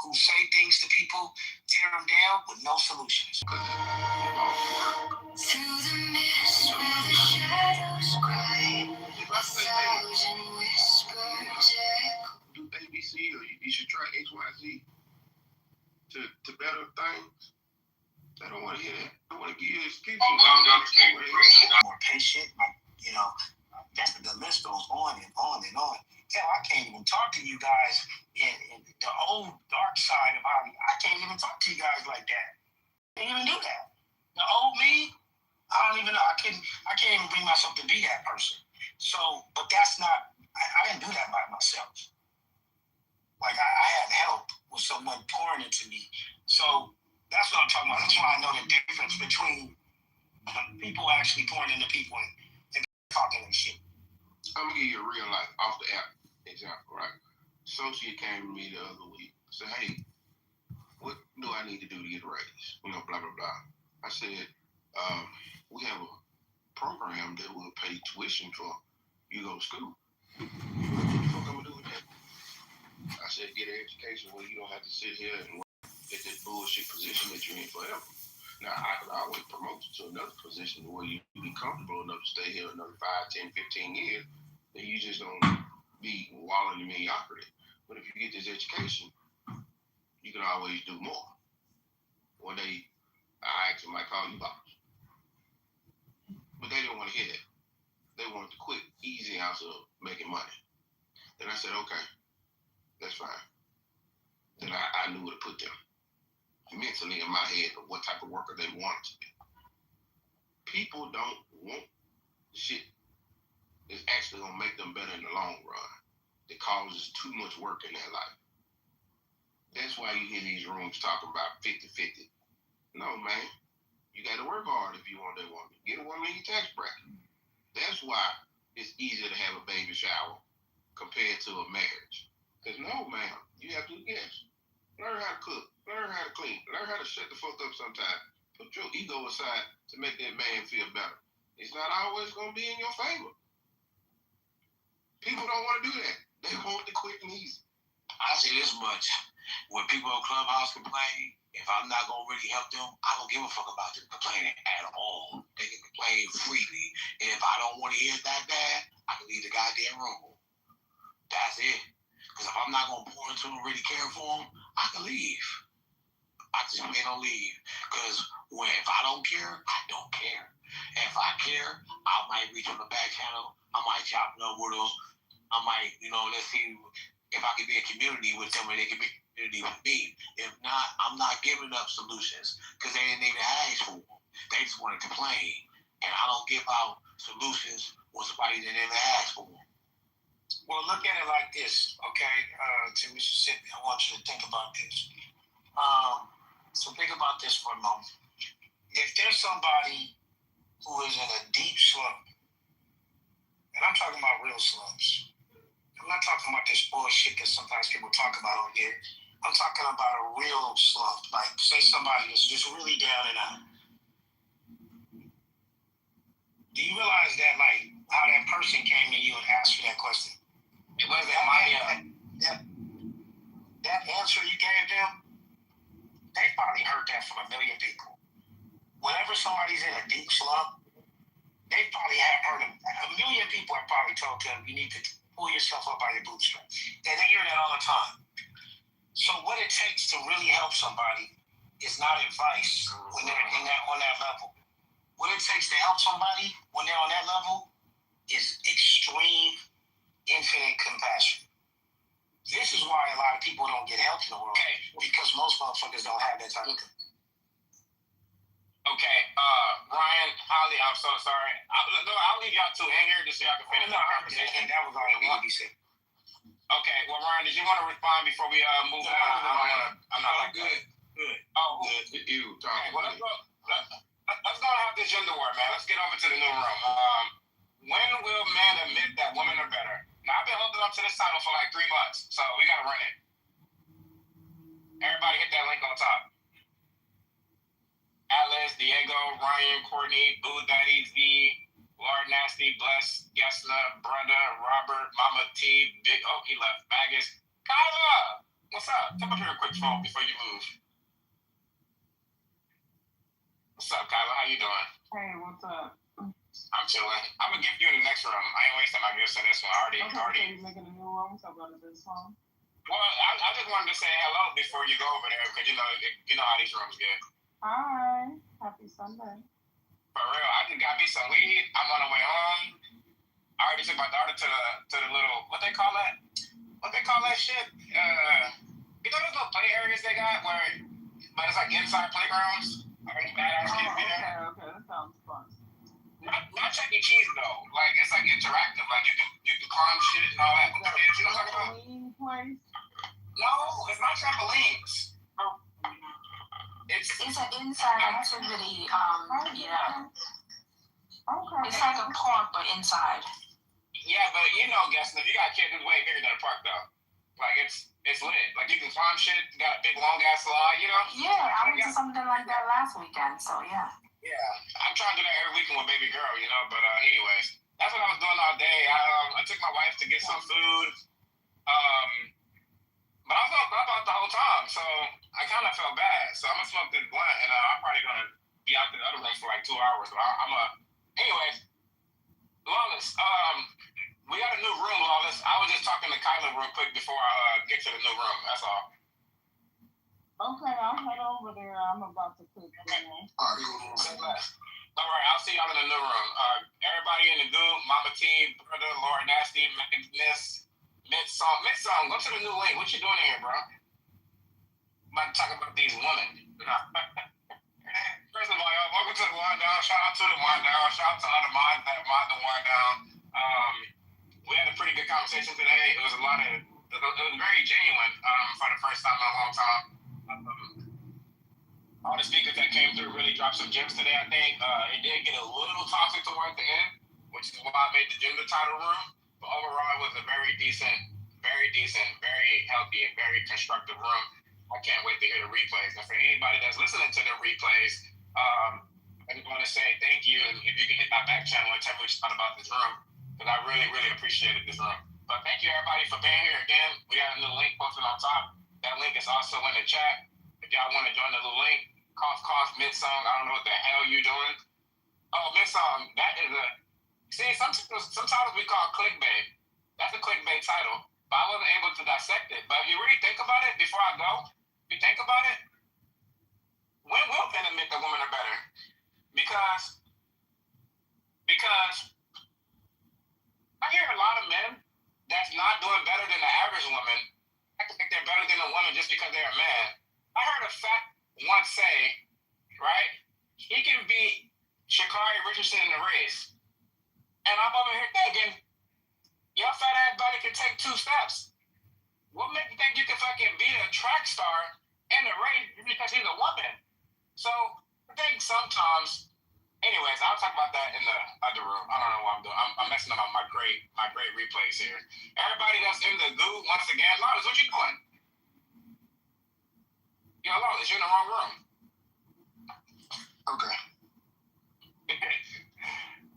who say things to people, tear them down with no solutions. Through the mist where the shadows cry, 1,000 whispers echo. Do ABC or you should try XYZ to better things. I don't want to hear that. I want to give you excuses. More patient, that's the list goes on and on and on. Hell, I can't even talk to you guys in the old dark side of Bobby. I can't even talk to you guys like that. I can't even do that. The old me, I don't even know. I can't even bring myself to be that person. So, but that's not. I didn't do that by myself. Like I had help with someone pouring into me. So that's what I'm talking about. That's why I know the difference between people actually pouring into people and talking and shit. I'm gonna give you a real life off the app example, right? Associate came to me the other week, said, "Hey, what do I need to do to get a raise? Blah blah blah." I said, "We have a program that will pay tuition for you to go to school." What the fuck I'm gonna do with that? I said, "Get an education where you don't have to sit here and get this bullshit position that you're in forever." Now, I could always promote you to another position where you be comfortable enough to stay here another 5, 10, 15 years, and you just don't be wallowing in mediocrity. But if you get this education, you can always do more. One day, I actually might call you boss. But they didn't want to hear that. They wanted the quick, easy answer of making money. Then I said, okay, that's fine. Then I knew where to put them. Mentally in my head of what type of worker they want to be. People don't want shit that's actually going to make them better in the long run. That causes too much work in their life. That's why you hear these rooms talking about 50-50. No, man. You got to work hard if you want that woman. Get a woman in your tax bracket. That's why it's easier to have a baby shower compared to a marriage. Because no, man, you have to guess. Learn how to cook. Learn how to clean. Learn how to shut the fuck up sometimes. Put your ego aside to make that man feel better. It's not always going to be in your favor. People don't want to do that. They want the quick and easy. I say this much. When people on Clubhouse complain, if I'm not going to really help them, I don't give a fuck about them complaining at all. They can complain freely. And if I don't want to hear it that bad, I can leave the goddamn room. That's it. Because if I'm not going to pour into them and really care for them, I can leave. I just may don't leave. Because if I don't care, I don't care. And if I care, I might reach on the back channel. I might chop it up with them. I might, let's see if I can be a community with them and they can be a community with me. If not, I'm not giving up solutions because they didn't even ask for them. They just want to complain. And I don't give out solutions when somebody didn't even ask for them. Well, look at it like this, okay? To Mississippi, I want you to think about this. So think about this for a moment. If there's somebody who is in a deep slump, and I'm talking about real slumps. I'm not talking about this bullshit that sometimes people talk about on here. I'm talking about a real slump. Like, say somebody is just really down and out. Do you realize that, like, how that person came to you and asked you that question? It wasn't that answer you gave them, they probably heard that from a million people. Whenever somebody's in a deep slump, they probably have heard it. A million people have probably told them you need to pull yourself up by your bootstraps. And they hear that all the time. So what it takes to really help somebody is not advice when they're on that level. What it takes to help somebody when they're on that level is extreme, infinite compassion. This is why a lot of people don't get help in the world. Because most motherfuckers don't have that type of thing. Okay, Ryan, Holly, I'm so sorry. I'll leave y'all two in here just so y'all can finish the conversation. That was all I wanted to say. Okay, well, Ryan, did you want to respond before we move on? I'm not good. Oh, good. You talking? Well, let's go have this gender war, man. Let's get over to the new room. When will men admit that women are better? Now, I've been holding up to this title for like 3 months, so we got to run it. Everybody hit that link on top. Atlas, Diego, Ryan, Courtney, Boo Daddy, Z, Lord Nasty, Bless, Gessler, Brenda, Robert, Mama T, Big, he left, Baggis, Kyla! What's up? Come up here a quick phone before you move. What's up, Kyla? How you doing? Hey, what's up? I'm chilling. I'm gonna give you in the next room. I ain't wasting my gifts in this one. So you're making a new room, so go to this one. Well, I just wanted to say hello before you go over there, because you know how these rooms get. Hi, happy Sunday. For real, I just got me some weed. I'm on the way home. I already took my daughter to the little, what they call that? What they call that shit? You know those little play areas they got but it's like inside playgrounds? Badass kids be there. Okay, that sounds fun. Not Chuck E. Cheese though. Like it's like interactive. Like you can climb shit and all that. You know what I'm talking about? Place? No, it's not trampolines. It's an inside activity. Yeah. Okay. It's like a park, but inside. Yeah, but guessing if you got kids, it's way bigger than a park though. Like it's lit. Like you can climb shit. You got a big long ass slide. Yeah, I went to something like that last weekend. So yeah. Yeah, I'm trying to do that every weekend with baby girl, But anyways, that's what I was doing all day. I took my wife to get some food. But I was on Clubhouse the whole time, so I kind of felt bad. So I'm gonna smoke this blunt, and I'm probably gonna be out the other room for like 2 hours. But anyways, Lawless. We got a new room, Lawless. I was just talking to Kyla real quick before I get to the new room. That's all. Okay, I'll head over there. I'm about to cook dinner. All right, I'll see y'all in the new room. Everybody in the group, Mama T, Brother, Laura Nasty, Miss Midsong. Midsong, go to the new link. What you doing here, bro? I'm about to talk about these women. First of all, y'all, welcome to the Wind Down. Shout out to the Wind Down. Shout out to all the mods that mod the Wind Down. We had a pretty good conversation today. It was very genuine for the first time in a long time. All the speakers that came through really dropped some gems today, I think. It did get a little toxic toward the end, which is why I made the gender title room. But overall, it was a very decent, very healthy, and very constructive room. I can't wait to hear the replays. And for anybody that's listening to the replays, I just want to say thank you. And if you can hit my back channel and tell me what you thought about this room, because I really, really appreciated this room. But thank you, everybody, for being here again. We got a new link posted on top. That link is also in the chat. If y'all want to join the little link, cough, Midsong. I don't know what the hell you doing. Oh, Midsong, that is some titles we call clickbait. That's a clickbait title. But I wasn't able to dissect it. But if you really think about it, before I go, if you think about it, when will men admit that women are better? Because I hear a lot of men that's not doing better than the average woman. I think they're better than a woman just because they're a man. I heard a fact once say, right? He can beat Sha'Carri Richardson in the race. And I'm over here thinking, your fat ass buddy can take 2 steps. What makes you think you can fucking beat a track star in the race because he's a woman? So I think sometimes, anyways, I'll talk about that in the other room. I don't know what I'm doing. I'm messing up my great replays here. Everybody that's in the goo, once again, Lawrence, what you doing? Yo, Lawrence, you're in the wrong room. Okay.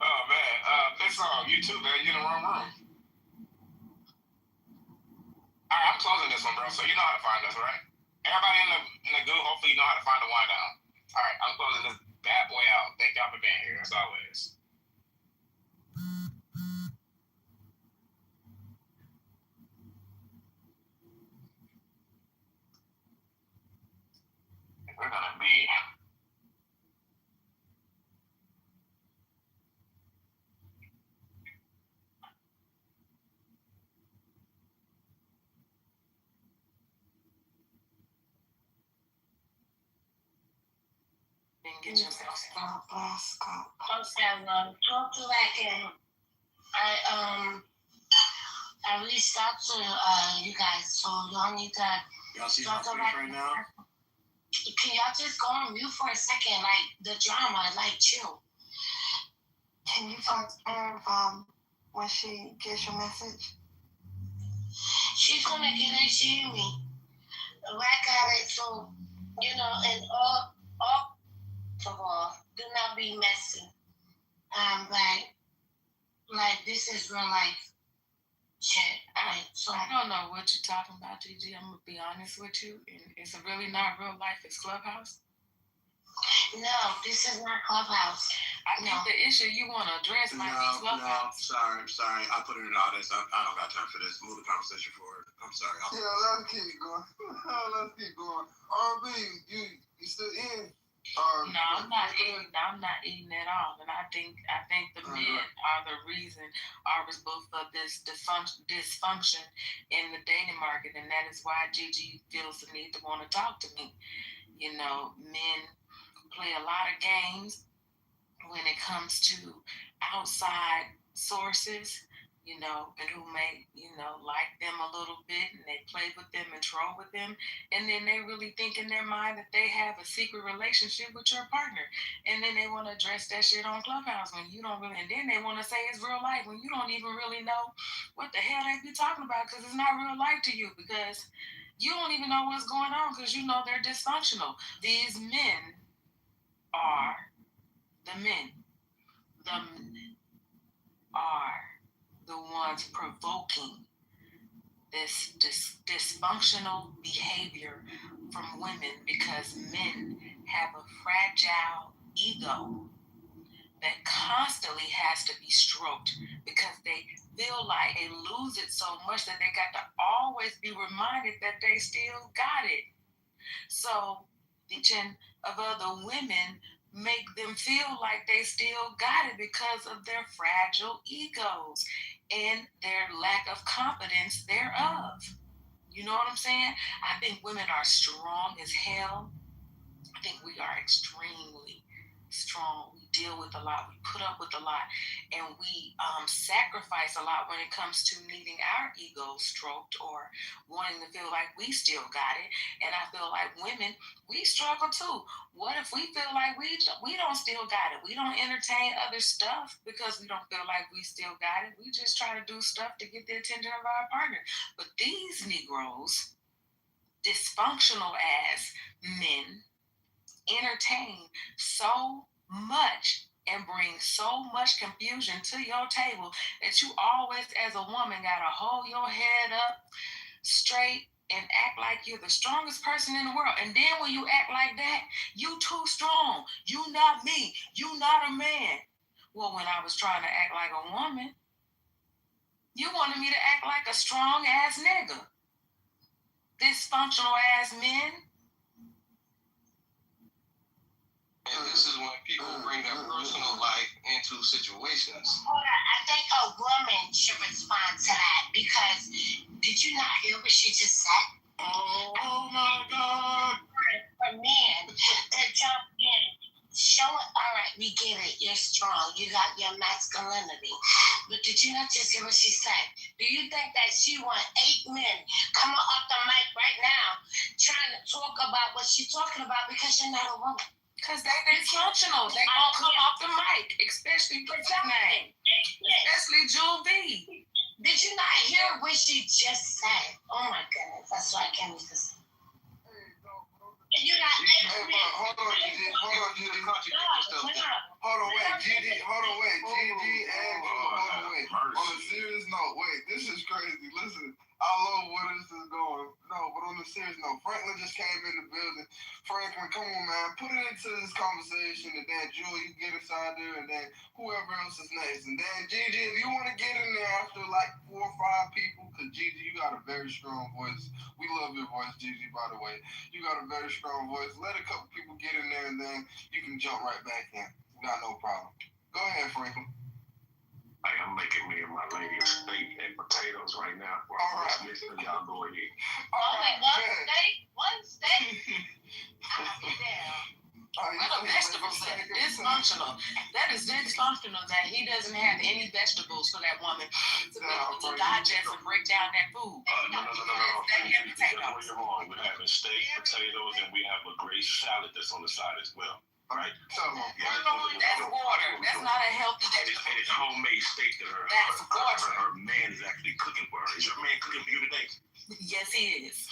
Oh man, this song, you too, man. You're in the wrong room. All right, I'm closing this one, bro. So you know how to find us, right? Everybody in the goo, hopefully you know how to find the Wind Down. All right, I'm closing this bad boy out. Thank y'all for being here, as always. We're gonna be. Get yourself stop. Okay, well, talk to like I reached out to you guys, so y'all need to. Y'all see my face right now? Can y'all just go on mute for a second? Like the drama, like chill. Can you talk to her when she gets your message? She's gonna get it, she hear me. Whack at it, so and all of all, do not be messy. Like this is real life. Shit. Alright, so I don't know what you're talking about, Gigi. I'm gonna be honest with you. And it's really not real life. It's Clubhouse. no, this is not Clubhouse. I think the issue you want to address might be Clubhouse. Sorry. I put it in all this. I don't got time for this. Move the conversation forward. I'm sorry. Yeah, let's keep going. Let's keep going. R&B, you still in? No, I'm not eating. I'm not eating at all. And I think the men are the reason, are responsible for this dysfunction in the dating market, and that is why Gigi feels the need to want to talk to me. You know, men play a lot of games when it comes to outside sources, you know, and who may, you know, like them a little bit, and they play with them and troll with them, and then they really think in their mind that they have a secret relationship with your partner, and then they want to address that shit on Clubhouse when you don't really, and then they want to say it's real life when you don't even really know what the hell they be talking about, because it's not real life to you, because you don't even know what's going on, because you know they're dysfunctional. These men are the men. The men are the ones provoking this dysfunctional behavior from women, because men have a fragile ego that constantly has to be stroked, because they feel like they lose it so much that they got to always be reminded that they still got it. So the of other women make them feel like they still got it because of their fragile egos and their lack of confidence thereof. You know what I'm saying? I think women are strong as hell. I think we are extremely strong. We deal with a lot. We put up with a lot, and we sacrifice a lot when it comes to needing our ego stroked or wanting to feel like we still got it. And I feel like women, we struggle too. What if we feel like we don't still got it? We don't entertain other stuff because we don't feel like we still got it. We just try to do stuff to get the attention of our partner. But these Negroes, dysfunctional ass men, entertain so much and bring so much confusion to your table that you always, as a woman, gotta hold your head up straight and act like you're the strongest person in the world. And then when you act like that, you too strong. You not me. You not a man. Well, when I was trying to act like a woman, you wanted me to act like a strong ass nigga. Dysfunctional ass men. And this is when people bring their personal life into situations. Hold on, I think a woman should respond to that, because did you not hear what she just said? Oh my God. For men to jump in, show it. All right, we get it. You're strong. You got your masculinity. But did you not just hear what she said? Do you think that she want 8 men coming off the mic right now trying to talk about what she's talking about because you're not a woman? Because they're dysfunctional. They gonna come off the mic, especially name, especially Jewel B. Did you not hear what she just said? Oh my goodness, that's why I can't use this. You got hold on, Gigi. Hold on, wait, Gigi. Gigi and wait. On a serious note, wait, this is crazy. Listen, I love where this is going. No, but on a serious note, Franklin just came in the building. Franklin, come on, man. Put it into this conversation, and then Jewel, you get inside there, and then whoever else is next. And then Gigi, if you want to get in there after like 4 or 5 people, because Gigi, you got a very strong voice. We love your voice, Gigi, by the way. You got a very strong voice. Let a couple people get in there, and then you can jump right back in. Got no problem. Go ahead, Franklin. Like, I'm making me and my lady a steak and potatoes right now. All right. Y'all go ahead. Oh my God, steak? One steak? I'll be there. What a vegetable set. Dysfunctional. That is dysfunctional that he doesn't have any vegetables for that woman to be able to digest and break down that food. No. You're wrong. We're having steak, potatoes, and we have a great salad that's on the side as well. Right? That's water. That's not a healthy vegetable. And it's homemade steak that her man is actually cooking for her. Is your man cooking for you today? Yes, he is.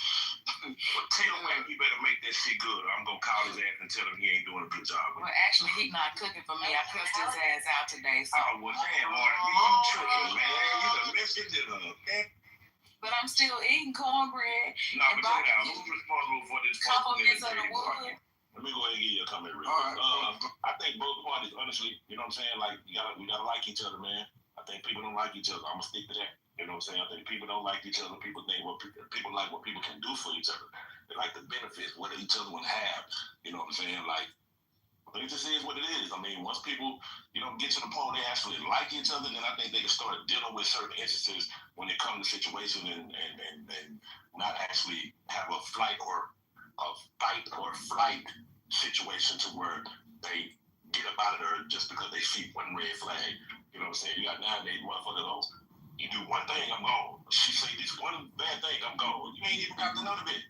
Well, tell him he better make that shit good. I'm gonna call his ass and tell him he ain't doing a good job. Well, actually, he not cooking for me. I cussed his ass out today. So. Oh, well, damn, R&B, you tripping, man. You done messed your dinner up. But I'm still eating cornbread. No, but check it out. Who's responsible for this? Compliments of the wood. Let me go ahead and give you a comment real quick. I think both parties, honestly, you know what I'm saying? Like, we gotta like each other, man. I think people don't like each other. I'm gonna stick to that. You know what I'm saying? I think people don't like each other. People think people like what people can do for each other. They like the benefits, what each other would have. You know what I'm saying? Like, it just is what it is. I mean, once people, get to the point where they actually like each other, then I think they can start dealing with certain instances when it comes to situations and not actually have a fight or flight situation to where they get up out of there just because they see one red flag. You know what I'm saying? You got nowadays motherfuckers, you do one thing, I'm gone. She say this one bad thing, I'm gone. You ain't even got to know the bit.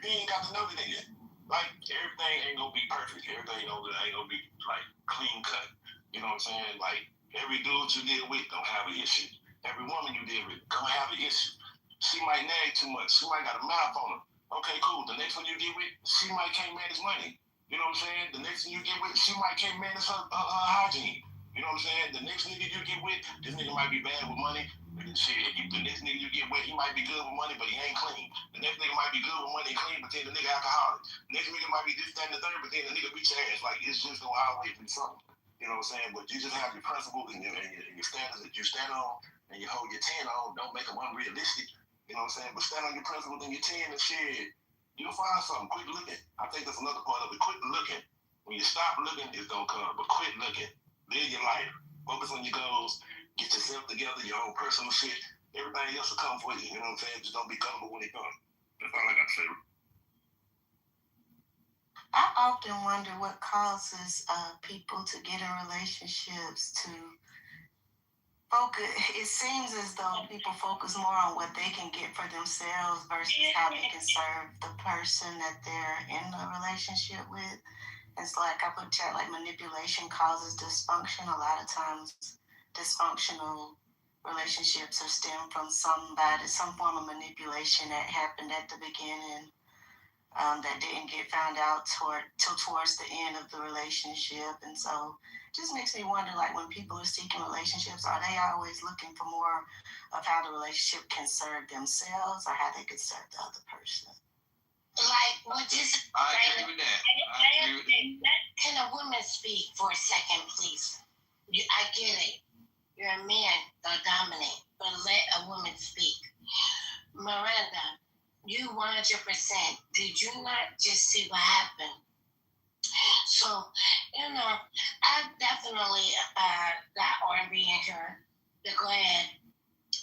You ain't got to know the nigga. Like, everything ain't gonna be perfect. Everything ain't gonna be, like, clean cut. You know what I'm saying? Like, every dude you deal with gonna have an issue. Every woman you deal with gonna have an issue. She might nag too much. She might got a mouth on her. Okay, cool. The next one you get with, she might can't manage money. You know what I'm saying? The next one you get with, she might can't manage her hygiene. You know what I'm saying? The next nigga you get with, this nigga might be bad with money. Shit, the next nigga you get with, he might be good with money, but he ain't clean. The next nigga might be good with money and clean, but then the nigga alcoholic. The next nigga might be this, that, and the third, but then the nigga beat your ass. Like, it's just gonna always be something. You know what I'm saying? But you just have your principles and your standards that you stand on and you hold your 10 on. Don't make them unrealistic. You know what I'm saying? But stand on your principles and your 10 and shit. You'll find something. Quit looking. I think that's another part of it. Quit looking. When you stop looking, it's gonna come. But quit looking. Live your life. Focus on your goals. Get yourself together, your own personal shit. Everybody else will come for you. You know what I'm saying? Just don't be comfortable when it comes. That's all I got to say. I often wonder what causes people to get in relationships to focus. It seems as though people focus more on what they can get for themselves versus how they can serve the person that they're in a relationship with. It's like I put chat, like manipulation causes dysfunction. A lot of times dysfunctional relationships are stemmed from some form of manipulation that happened at the beginning that didn't get found out till towards the end of the relationship. And so it just makes me wonder, like, when people are seeking relationships, are they always looking for more of how the relationship can serve themselves or how they could serve the other person? Like, what is it? I agree with that. Can a woman speak for a second, please? I get it. You're a man, they're dominant, but let a woman speak. Miranda, you 100%. Did you not just see what happened? So, I definitely got R&B in her to go ahead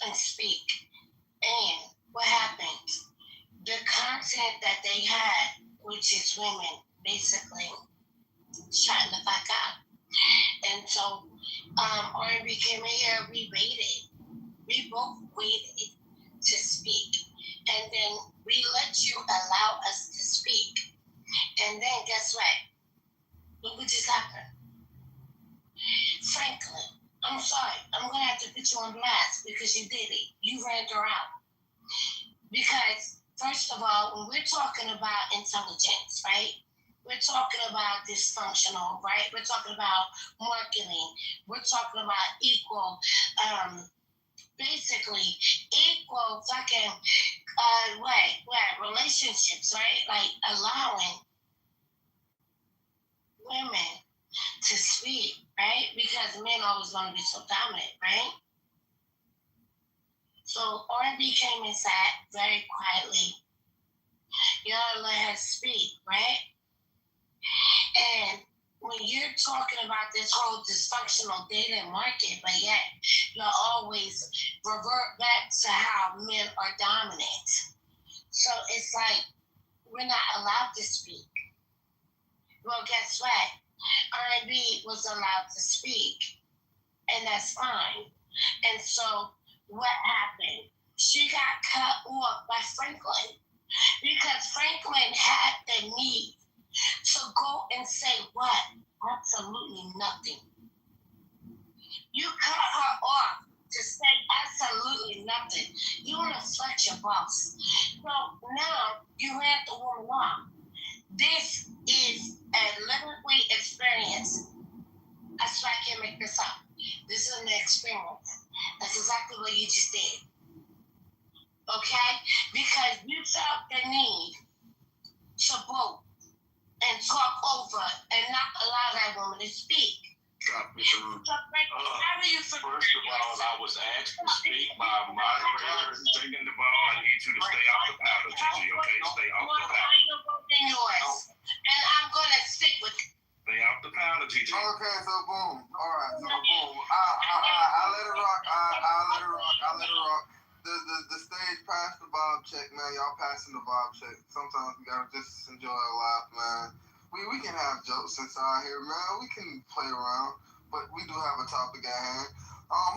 and speak. And what happened? The content that they had, which is women, basically shutting the fuck up. And so R&B came in here, we waited. We both waited to speak. And then we let you allow us to speak. And then guess what? What would just happen? Franklin, I'm sorry. I'm going to have to put you on blast because you did it. You ran her out. Because, first of all, when we're talking about intelligence, right? We're talking about dysfunctional, right? We're talking about marketing. We're talking about equal, basically equal fucking, relationships, right? Like allowing women to speak, right? Because men always want to be so dominant, right? So R&B came and sat very quietly. Y'all let her speak, right? And when you're talking about this whole dysfunctional dating market, but yet you'll always revert back to how men are dominant. So it's like we're not allowed to speak. Well, guess what? R&B was allowed to speak, and that's fine. And so what happened? She got cut off by Franklin because Franklin had the need to go and say what? Absolutely nothing. You cut her off to say absolutely nothing. You want to flex your boss. So now You read the woman off. This is a literary experience. That's why I can't make this up. This is an experience. That's exactly what you just did. Okay? Because you felt the need to vote and talk over and not allow that woman to speak. Stop, Mr. Root. How do you First of all, I was asked to speak by moderators taking the ball. I need you to stay off the powder, Gigi, okay? Stay off the powder. You're voting yours. And I'm going to stick with it. Stay off the powder, Gigi. Okay, so boom. All right, so boom. I let it rock. I let it rock. The stage passed the vibe check, man. Y'all passing the vibe check. Sometimes we gotta just enjoy our life, man. We can have jokes inside here, man. We can play around, but we do have a topic at hand.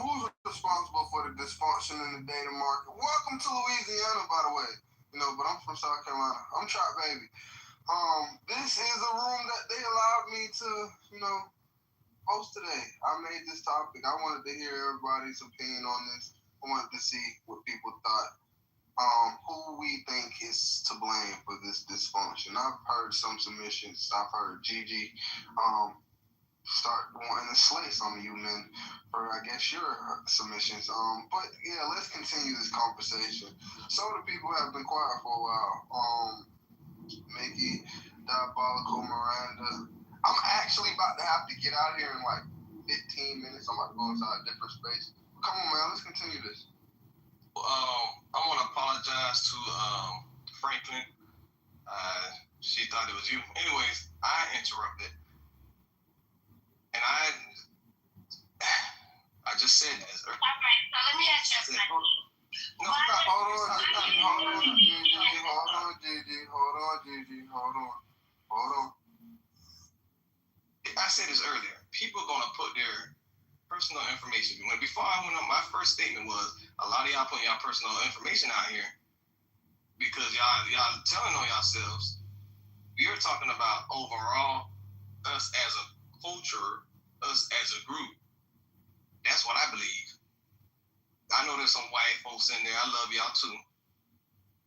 Who's responsible for the dysfunction in the dating market? Welcome to Louisiana, by the way. But I'm from South Carolina. I'm Trap Baby. This is a room that they allowed me to, host today. I made this topic. I wanted to hear everybody's opinion on this. I wanted to see what people thought. Who we think is to blame for this dysfunction. I've heard some submissions. I've heard Gigi start wanting to slay some of you men for, I guess, your submissions. But yeah, let's continue this conversation. Some of the people have been quiet for a while. Mickey, Diabolical, Miranda. I'm actually about to have to get out of here in like 15 minutes. I'm about to go inside a different space. Come on, man. Let's continue this. I want to apologize to Franklin. She thought it was you. Anyways, I interrupted. And I just said this. All right, so let me ask you a question. No, stop. Hold on, Gigi. I said this earlier. People are going to put their personal information. Before I went up, my first statement was, a lot of y'all putting y'all personal information out here because y'all telling on yourselves. We're talking about overall, us as a culture, us as a group. That's what I believe. I know there's some white folks in there. I love y'all too.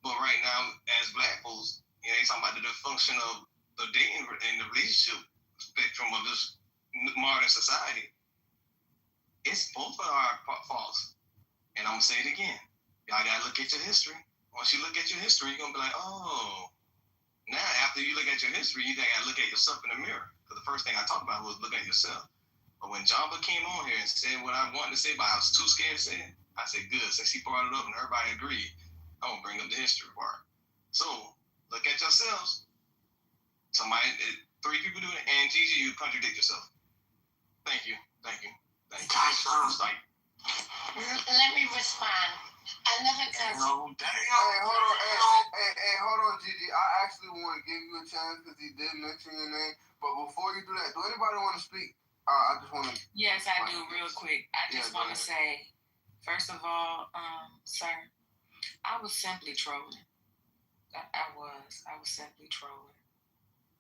But right now, as black folks, they talking about the dysfunction of the dating and the relationship spectrum of this modern society. It's both of our faults. And I'm going to say it again. Y'all got to look at your history. Once you look at your history, you're going to be like, oh. Now, after you look at your history, you got to look at yourself in the mirror. Because the first thing I talked about was look at yourself. But when Jamba came on here and said what I wanted to say, but I was too scared to say it, I said, good. Since he brought it up and everybody agreed, I'm going to bring up the history part. So, look at yourselves. Three people do it, and Gigi, you contradict yourself. Thank you. Let me respond. I never got hold on, Gigi. I actually want to give you a chance because he did mention your name. But before you do that, do anybody want to speak? I just want to. Yes, I do. Real quick, I just want to say, first of all, sir, I was simply trolling. I was simply trolling.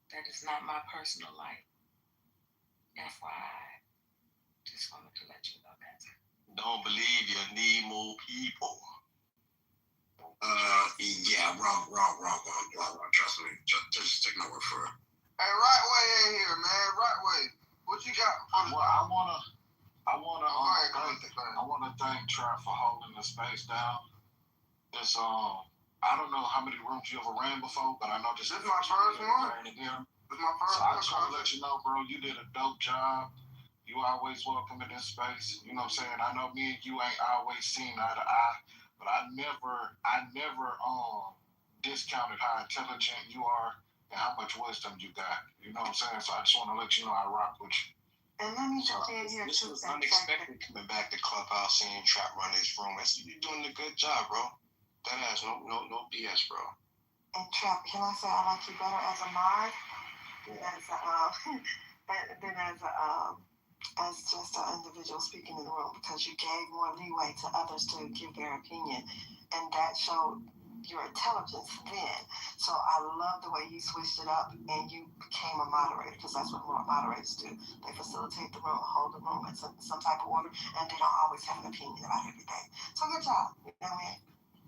That is not my personal life. FYI. Just wanted to let you know that. Don't believe you need more people. Yeah, wrong. Trust me. Just take my word for it. Hey, right way in here, man. Right way. What you got? Well, I wanna thank Trap for holding the space down. This I don't know how many rooms you ever ran before, but I know this is my first one. This is my first so one. I just want to let you know, bro, you did a dope job. You always welcome in this space. You know what I'm saying? I know me and you ain't always seen eye to eye, but I never discounted how intelligent you are and how much wisdom you got. You know what I'm saying? So I just want to let you know I rock with you. And let me jump in here This too. was unexpected coming back to Clubhouse seeing Trap run this room. You're doing a good job, bro. That has no BS, bro. And Trap, can I say I like you better as a mod than as just an individual speaking in the room, because you gave more leeway to others to give their opinion, and that showed your intelligence then. So I love the way you switched it up and you became a moderator, because that's what moderators do. They facilitate the room, hold the room in some type of order, and they don't always have an opinion about everything. So good job. You know what I mean?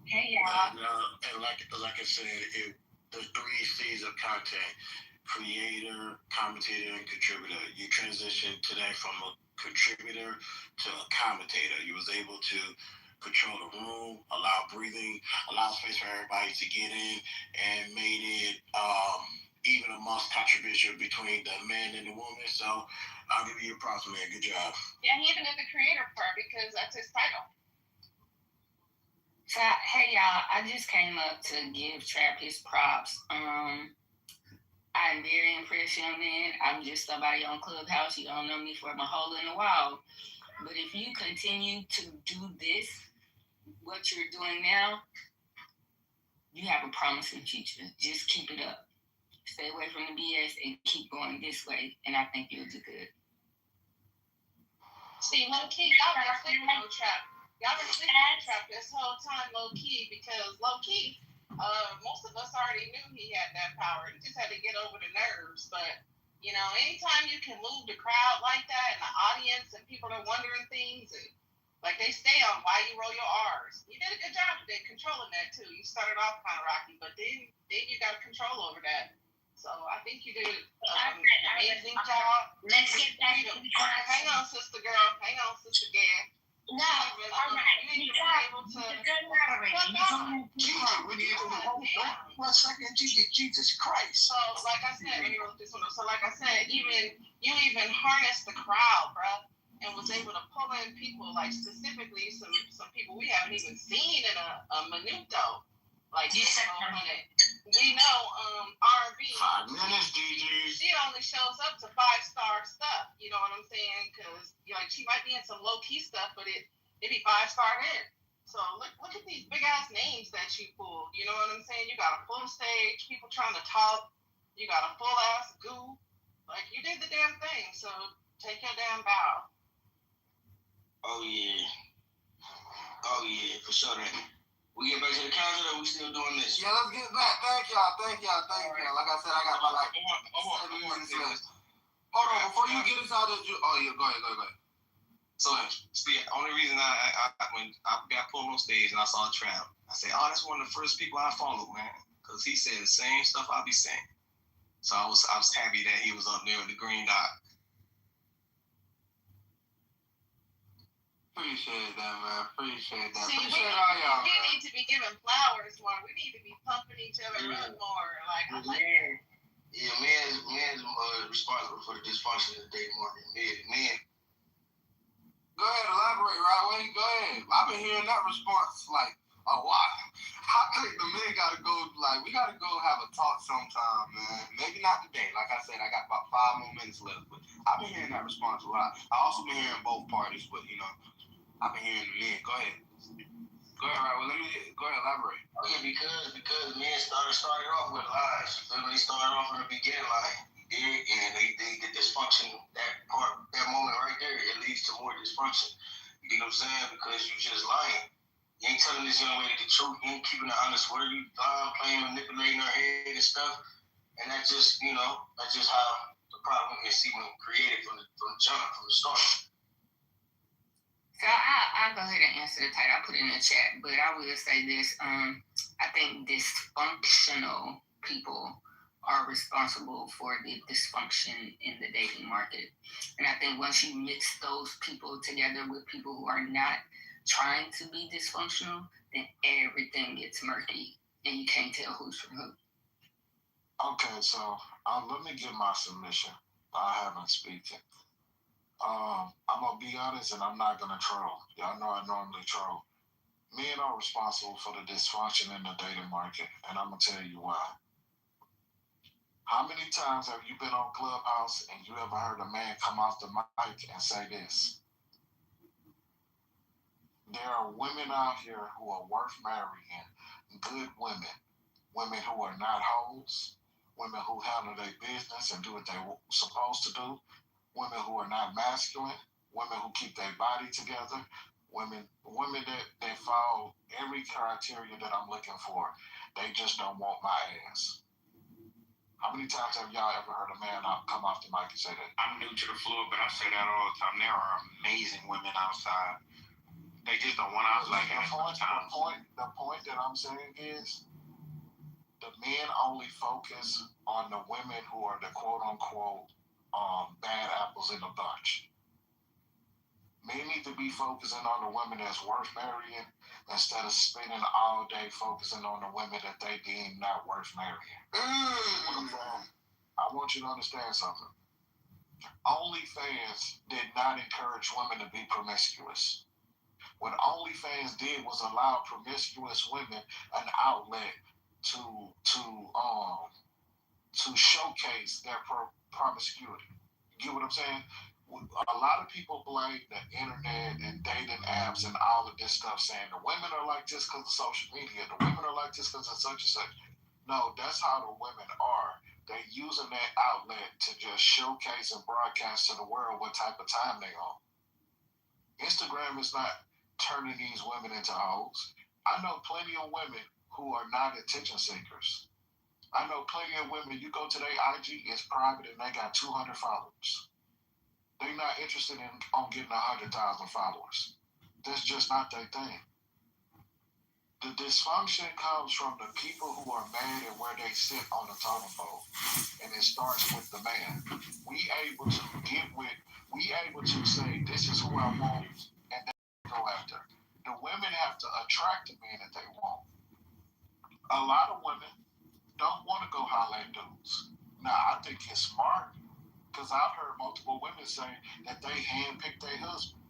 Hey, y'all. And like I said, the 3 C's of content: creator, commentator, and contributor. You transitioned today from a contributor to a commentator. You was able to control the room, allow breathing, allow space for everybody to get in, and made it even amongst contribution between the man and the woman. So I'll give you your props, man. Good job. Yeah, he even did the creator part because that's his title. So, hey y'all, I just came up to give Trap his props. I'm very impressed, young man. I'm just somebody on Clubhouse. You don't know me from a hole in the wall. But if you continue to do this, what you're doing now, you have a promising future. Just keep it up. Stay away from the BS and keep going this way, and I think you'll do good. See, low key, y'all been sleeping on Trap. Y'all been sleeping on Trap this whole time, low key, because low key, most of us already knew he had that power. He just had to get over the nerves. But you know, anytime you can move the crowd like that and the audience and people are wondering things, and like they stay on why you roll your R's. You did a good job today controlling that too. You started off kind of rocky, but then you got control over that. So I think you did an amazing job. Let's get back to the content. Hang on, sister girl. Hang on, sister Gab. No, all right. You need to be able to. Good moderator. We need to hold on 1 second. Jesus Christ. So, like I said, when you wrote this one, so like I said, you even harnessed the crowd, bro, and was able to pull in people, like specifically some people we haven't even seen in a minuto. Like You said we know R&B. 5 minutes, DG. She only shows up to 5-star stuff. You know what I'm saying? Because like she might be in some low key stuff, but it be 5-star in. So look at these big ass names that you pulled. You know what I'm saying? You got a full stage, people trying to talk. You got a full ass goo. Like you did the damn thing. So take your damn bow. Oh yeah, for sure. Then we get back to the calendar, or we still doing this? Yeah, let's get back. Thank y'all. Like I said, I got about like 7 minutes left. Hold on, before you get us out of go ahead. So, see, the only reason when I got pulled on stage and I saw Trap, I said, oh, that's one of the first people I followed, man. Because he said the same stuff I be saying. So I was happy that he was up there with the green dot. Appreciate that, man. Appreciate See, Appreciate all y'all, we man. need to be giving flowers more. We need to be pumping each other up more. Like, I like that. Yeah, man's responsible for the dysfunction of the dating market. Man. Go ahead, elaborate, right away. Go ahead. I've been hearing that response like a lot. I think the men we gotta go have a talk sometime, man. Maybe not today. Like I said, I got about 5 more minutes left, but I've been hearing that response a lot. I also been hearing both parties, but I've been hearing the men. Go ahead. Go ahead, right. Well, go ahead, elaborate. Yeah, because men started off with lies. They started off in the beginning lying. And they the dysfunction, that moment right there, it leads to more dysfunction. You know what I'm saying? Because you just lying. You ain't telling this young lady the truth. You ain't keeping her honest word. You lying, playing, manipulating her head and stuff. And that's just how the problem is even created from the jump, from the start. So I'll go ahead and answer the title. I'll put it in the chat, but I will say this. I think dysfunctional people are responsible for the dysfunction in the dating market. And I think once you mix those people together with people who are not trying to be dysfunctional, then everything gets murky and you can't tell who's from who. Okay, so let me give my submission. I haven't spoken. I'm gonna be honest, and I'm not gonna troll. Y'all know I normally troll. Men are responsible for the dysfunction in the dating market, and I'm gonna tell you why. How many times have you been on Clubhouse and you ever heard a man come off the mic and say this? There are women out here who are worth marrying, good women who are not hoes, women who handle their business and do what they're supposed to do, women who are not masculine, women who keep their body together, women that follow every criteria that I'm looking for. They just don't want my ass. How many times have y'all ever heard a man come off the mic and say that? I'm new to the floor, but I say that all the time. There are amazing women outside. They just don't want out like that. The point that I'm saying is, the men only focus on the women who are the quote unquote bad apples in the bunch. Men need to be focusing on the women that's worth marrying instead of spending all day focusing on the women that they deem not worth marrying. I want you to understand something. OnlyFans did not encourage women to be promiscuous. What OnlyFans did was allow promiscuous women an outlet to showcase their promiscuity. You get what I'm saying? A lot of people blame the internet and dating apps and all of this stuff, saying the women are like this because of social media, the women are like this because of such and such. No, that's how the women are. They're using that outlet to just showcase and broadcast to the world what type of time they on. Instagram is not turning these women into hoes. I know plenty of women who are not attention seekers. I know plenty of women, you go to their IG, it's private and they got 200 followers. They're not interested on getting 100,000 followers. That's just not their thing. The dysfunction comes from the people who are mad at where they sit on the totem pole. And it starts with the man. We able to say, this is who I want, and they go after. The women have to attract the men that they want. A lot of women don't want to go holler at dudes. Now, I think it's smart, because I've heard multiple women say that they handpick their husband.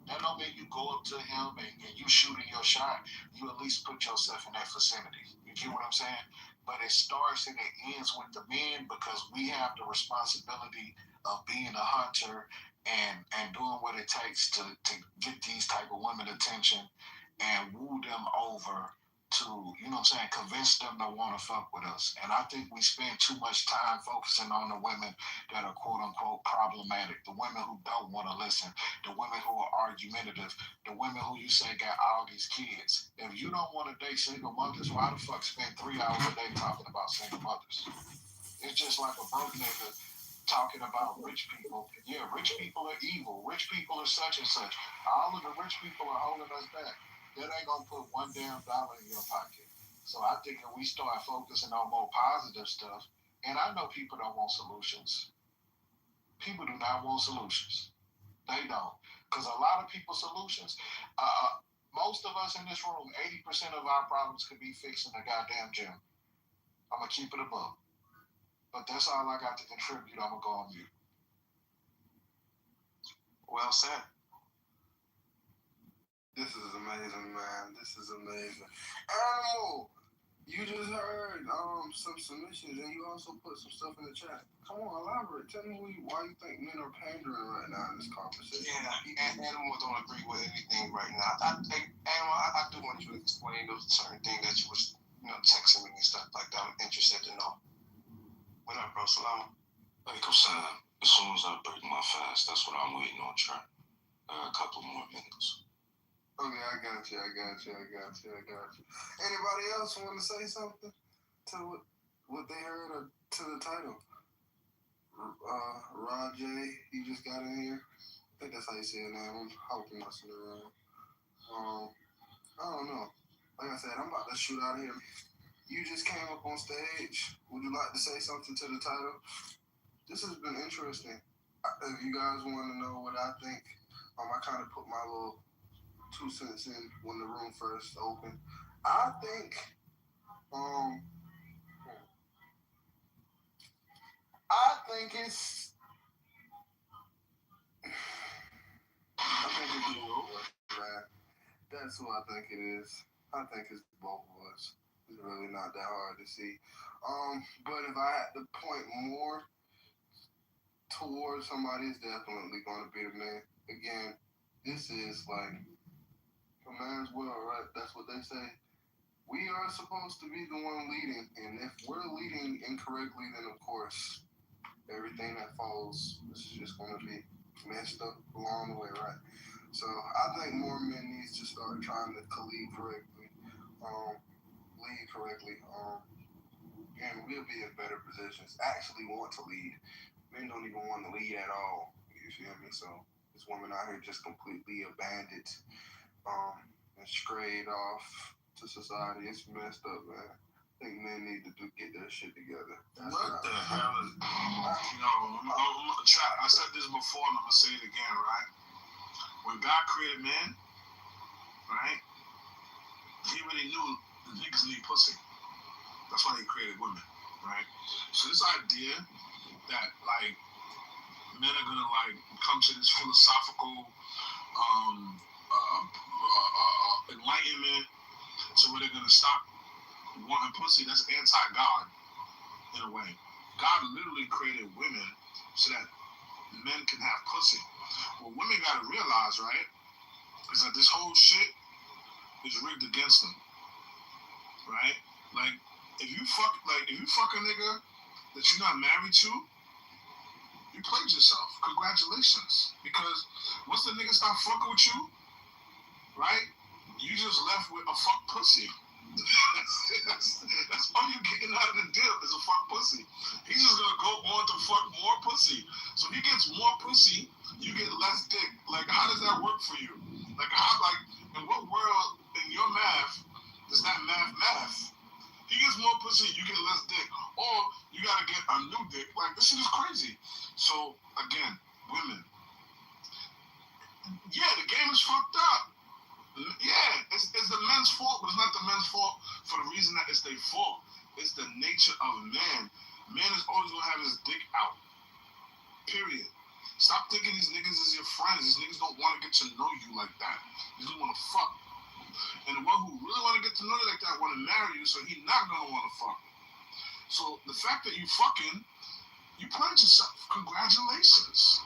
That don't mean you go up to him and you shooting your shot. You at least put yourself in that vicinity. You get what I'm saying? But it starts and it ends with the men, because we have the responsibility of being a hunter and doing what it takes to get these type of women attention and woo them over to, you know what I'm saying, convince them to want to fuck with us. And I think we spend too much time focusing on the women that are quote unquote problematic, the women who don't want to listen, the women who are argumentative, the women who you say got all these kids. If you don't want to date single mothers, why the fuck spend 3 hours a day talking about single mothers? It's just like a broke nigga talking about rich people. Yeah, rich people are evil. Rich people are such and such. All of the rich people are holding us back. That ain't gonna put $1 damn in your pocket. So I think if we start focusing on more positive stuff, and I know people don't want solutions. People do not want solutions. They don't. Because a lot of people's solutions, most of us in this room, 80% of our problems could be fixed in a goddamn gym. I'm gonna keep it above. But that's all I got to contribute. I'm gonna go on mute. Well said. This is amazing, man. This is amazing. Animal, you just heard some submissions, and you also put some stuff in the chat. Come on, elaborate. Tell me why you think men are pandering right now in this conversation. Yeah, Animal don't agree with anything right now. I think, Animal, I do want you to explain those certain things that you was, texting me and stuff like that. I'm interested to know. What up, bro? Salam. Like I'm saying, as soon as I break my fast, that's what I'm waiting on, Trent. A couple more minutes. Okay, I got you. Anybody else want to say something to what they heard or to the title? Rod J, he just got in here. I think that's how you say it now. I'm hoping that's in the room. I don't know. Like I said, I'm about to shoot out of here. You just came up on stage. Would you like to say something to the title? This has been interesting. If you guys want to know what I think, I kind of put my little 2 cents in when the room first opened. I think it's man. That's who I think it is. I think it's both of us. It's really not that hard to see. But if I had to point more towards somebody, it's definitely going to be the man. Again, this is like a man's world, right? That's what they say. We are supposed to be the one leading, and if we're leading incorrectly, then of course everything that follows is just going to be messed up along the way, right? So I think more men needs to start trying to lead correctly, and we'll be in better positions. Actually want to lead. Men don't even want to lead at all. You feel me? So this woman out here just completely abandoned, and strayed off to society. It's messed up, man. think men need to get their shit together. What the hell is? I said this before, and I'm gonna say it again, right? When God created man, right? He already knew the niggas need pussy. That's why he created women, right? So this idea that like men are gonna like come to this philosophical enlightenment, so where they're gonna stop wanting pussy, that's anti-God in a way. God literally created women so that men can have pussy. What women gotta realize, right, is that this whole shit is rigged against them, right? Like if you fuck a nigga that you're not married to, you played yourself. Congratulations, because once the nigga stop fucking with you, right, you just left with a fuck pussy. That's all you're getting out of the deal is a fuck pussy. He's just gonna go on to fuck more pussy. So if he gets more pussy, you get less dick. Like, how does that work for you? In what world in your math does that math? He gets more pussy, you get less dick. Or you gotta get a new dick. Like, this shit is crazy. So again, women. Yeah, the game is fucked up. Yeah, it's the men's fault, but it's not the men's fault for the reason that it's their fault. It's the nature of man. Man is always gonna have his dick out. Period. Stop thinking these niggas is your friends. These niggas don't want to get to know you like that. They just want to fuck. And the one who really want to get to know you like that want to marry you, so he's not gonna want to fuck. So the fact that you fucking, you played yourself. Congratulations.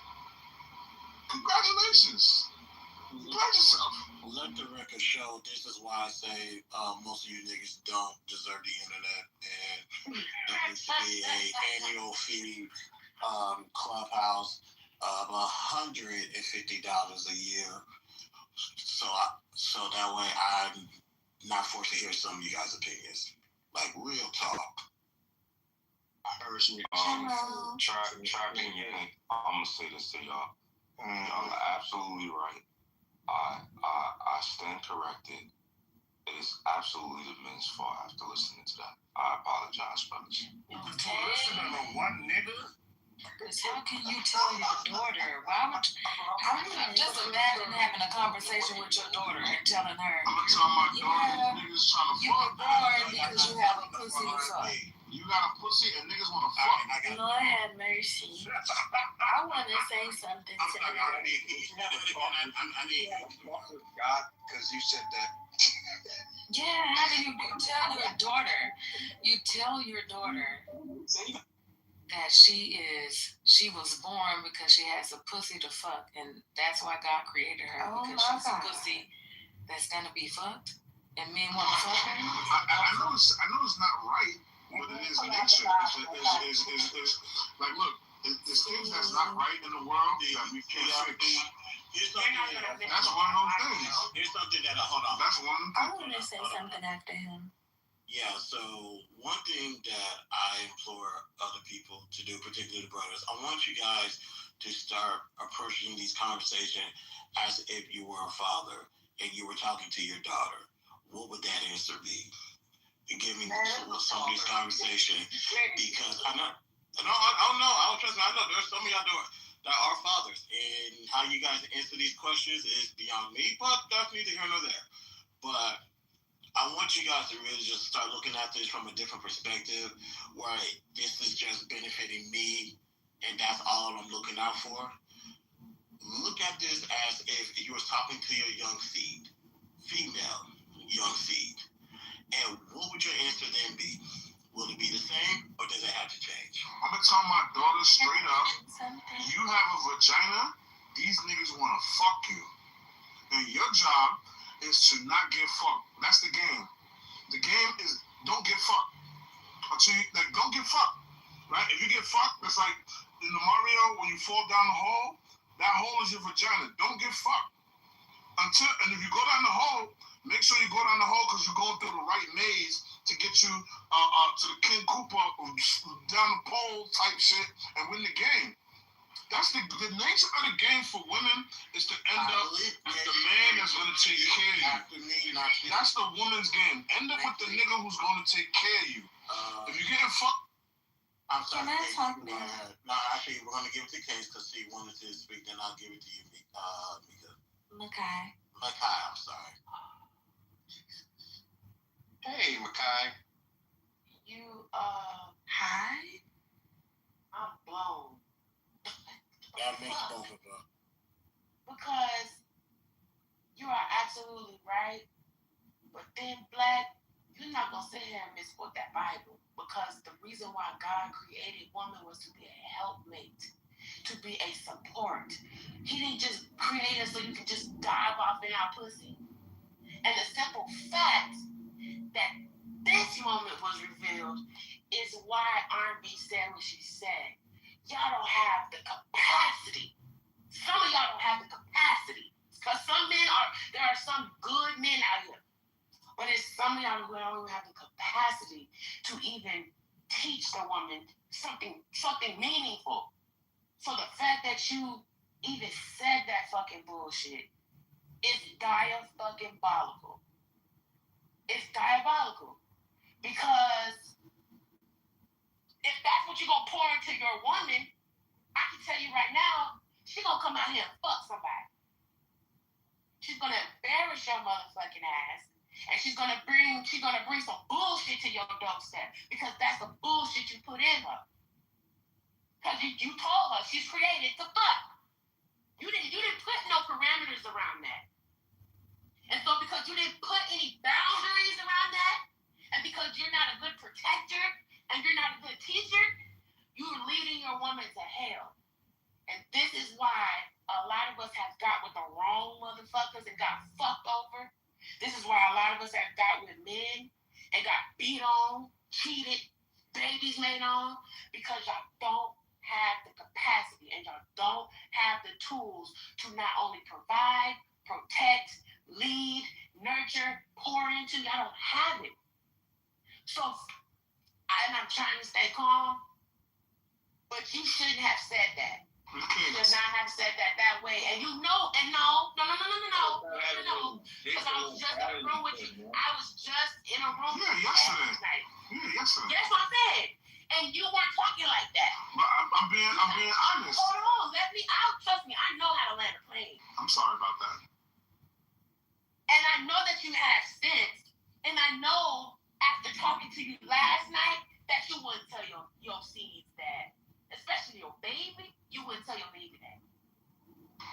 Congratulations. You played yourself. Let the record show, this is why I say most of you niggas don't deserve the internet, and there needs to be an annual fee clubhouse of $150 a year, so that way I'm not forced to hear some of you guys' opinions. Like, real talk. I'm gonna say this to y'all. Y'all are absolutely right. I stand corrected. It is absolutely the men's fault after listening to that. I apologize, brothers. Listening to one nigga? Because how can you tell your daughter? Just imagine having a conversation with your daughter and telling her, I'm gonna tell my daughter, niggas trying to fuck. You were born because you have a pussy to fuck. You got a pussy and niggas want to fuck. Lord have mercy. I want to say something to them. I need God, because you said that. Yeah, how do you tell your daughter? You tell your daughter that she was born because she has a pussy to fuck, and that's why God created her, because she's a pussy that's gonna be fucked, and men want to fuck her. I know it's not right, but it is nature. It's like, look, there's things that's not right in the world that we can't fix. That's one of those things. Here's something that hold on. That's one of I want to say something after him. Yeah, so one thing that I implore other people to do, particularly the brothers, I want you guys to start approaching these conversations as if you were a father and you were talking to your daughter. What would that answer be? You give me some of these conversations, because I don't trust me. I know there's some of y'all that are fathers, and how you guys answer these questions is beyond me, but that's neither here nor there. But I want you guys to really just start looking at this from a different perspective, where this is just benefiting me, and that's all I'm looking out for. Look at this as if you were talking to your young seed, female young seed. And what would your answer then be? Will it be the same, or does it have to change? I'm gonna tell my daughter straight up, you have a vagina, these niggas wanna fuck you. And your job is to not get fucked. That's the game. The game is don't get fucked. Until you, like, don't get fucked. Right? If you get fucked, it's like in the Mario, when you fall down the hole, that hole is your vagina. Don't get fucked. And if you go down the hole, make sure you go down the hole because you're going through the right maze to get you to the King Koopa down the pole type shit and win the game. That's the nature of the game for women is to end up with the man that's gonna take care of you. That's the woman's game. End up with the nigga who's gonna take care of you. If you getting fucked. Can I talk now? No, actually, we're gonna give it to Case because he wanted to speak. Then I'll give it to you, Mika. Makai. I'm sorry. Hey, Makai. You, Hi? I'm blown. That makes both of us. Because you are absolutely right. But then, Black, you're not going to sit here and misquote that Bible. Because the reason why God created woman was to be a helpmate, to be a support. He didn't just create us so you can just dive off in our pussy. And the simple fact that this moment was revealed is why R&B said what she said. Y'all don't have the capacity. Some of y'all don't have the capacity. Because there are some good men out here. But it's some of y'all who don't have the capacity to even teach the woman something meaningful. So the fact that you even said that fucking bullshit is diabolical. It's diabolical. Because if that's what you're going to pour into your woman, I can tell you right now, she's going to come out here and fuck somebody. She's going to embarrass your motherfucking ass. And she's gonna bring some bullshit to your doorstep because that's the bullshit you put in her. Because you told her she's created to fuck. You didn't put no parameters around that. And so because you didn't put any boundaries around that, and because you're not a good protector and you're not a good teacher, you're leading your woman to hell. And this is why a lot of us have got with the wrong motherfuckers and got fucked over. This is why a lot of us have got with men and got beat on, cheated, babies made on, because y'all don't have the capacity and y'all don't have the tools to not only provide, protect, lead, nurture, pour into. Y'all don't have it. So, I'm trying to stay calm, but you shouldn't have said that. You should not have said that way. And no. Because I was just in a room with you. I was just in a room with you last night. Yesterday. That's what I said. And you weren't talking like that. But I'm being honest. Hold on, let me out. Trust me, I know how to land a plane. I'm sorry about that. And I know that you have sense. And I know after talking to you last night that you wouldn't tell your seeds that. Especially your baby, you wouldn't tell your baby that.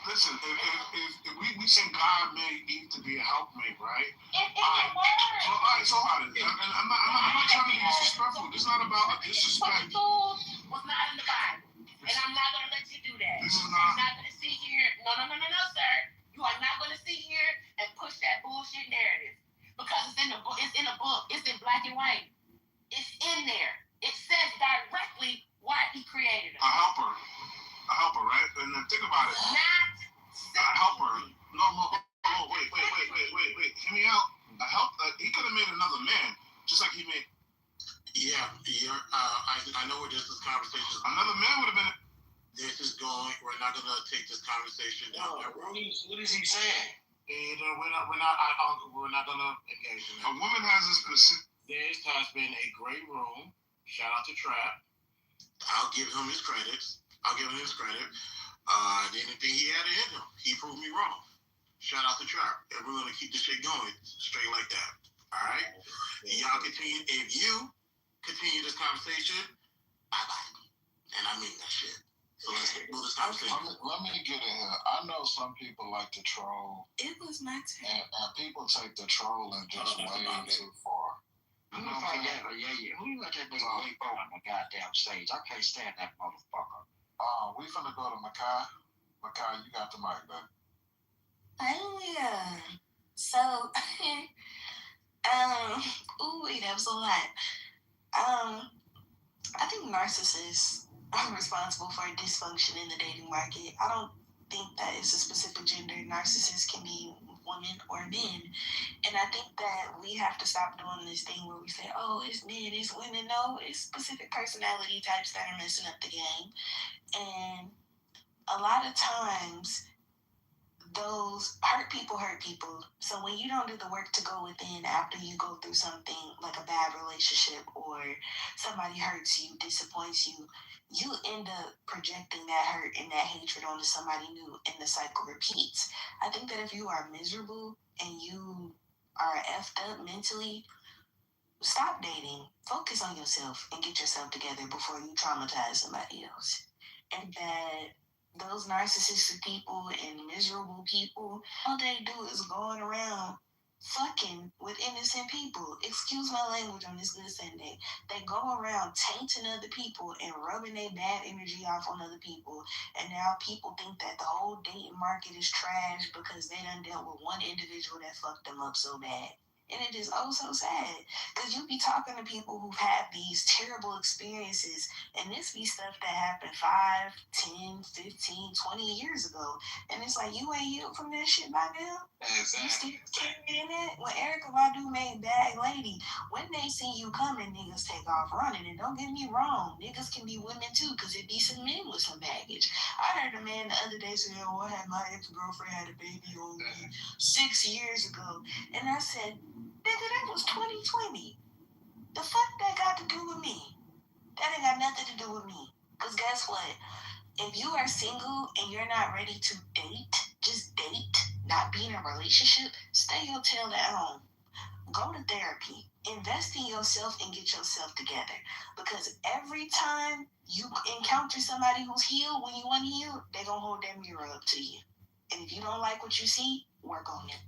Listen, if we say God made Eve to be a helpmate, right? It's your word. All right, so how did I'm not trying to be disrespectful. It's not about a disrespect. Was not in the Bible. And I'm not going to let you do that. I'm not going to sit here. No, sir. You are not going to sit here and push that bullshit narrative. Because it's in the book. It's in a book. It's in black and white. It's in there. It says directly why he created her. I help her, right? And then think about it. I help her. No, wait. Hear me out. I help. He could have made another man, just like he made. Yeah. I know where this conversation. Another man would have been. This is going. We're not gonna take this conversation down that road. What is he saying? We're not gonna engage in that. A woman has a specific. This has been a great room. Shout out to Trap. I'll give him his credits. Anything he had in him, he proved me wrong. Shout out to Trap. And we're gonna keep the shit going straight like that. All right. Y'all continue. If you continue this conversation, bye. And I mean that shit. So let's move this conversation. Let me get in here. I know some people like to troll. It was my turn. And people take the trolling just way too far. Who let that nigga way on the goddamn stage? I can't stand that motherfucker. We finna go to Makai. Makai, you got the mic, baby. Oh yeah. So, that was a lot. I think narcissists are responsible for dysfunction in the dating market. I don't think that it's a specific gender. Narcissists can be women or men. And I think that we have to stop doing this thing where we say, oh, it's men, it's women. No, it's specific personality types that are messing up the game. And a lot of times those hurt people. So when you don't do the work to go within after you go through something like a bad relationship or somebody hurts you, disappoints you, you end up projecting that hurt and that hatred onto somebody new and the cycle repeats. I think that if you are miserable and you are effed up mentally, stop dating. Focus on yourself and get yourself together before you traumatize somebody else. And that those narcissistic people and miserable people, all they do is going around fucking with innocent people. Excuse my language on this good Sunday. They go around tainting other people and rubbing their bad energy off on other people. And now people think that the whole dating market is trash because they done dealt with one individual that fucked them up so bad. And it is oh so sad because you be talking to people who've had these terrible experiences, and this be stuff that happened 5, 10, 15, 20 years ago. And it's like, you ain't healed from that shit by now? Exactly. You still carrying it? When Erykah Badu made Bad Lady, when they see you coming, niggas take off running. And don't get me wrong, niggas can be women too, because it be some men with some baggage. I heard a man the other day say, oh, I had my ex-girlfriend had a baby on me 6 years ago. And I said, nigga, that was 2020. The fuck that got to do with me? That ain't got nothing to do with me. Because guess what? If you are single and you're not ready to date, just date, not be in a relationship, stay your tail at home. Go to therapy. Invest in yourself and get yourself together. Because every time you encounter somebody who's healed when you unhealed, they're going to hold that mirror up to you. And if you don't like what you see, work on it.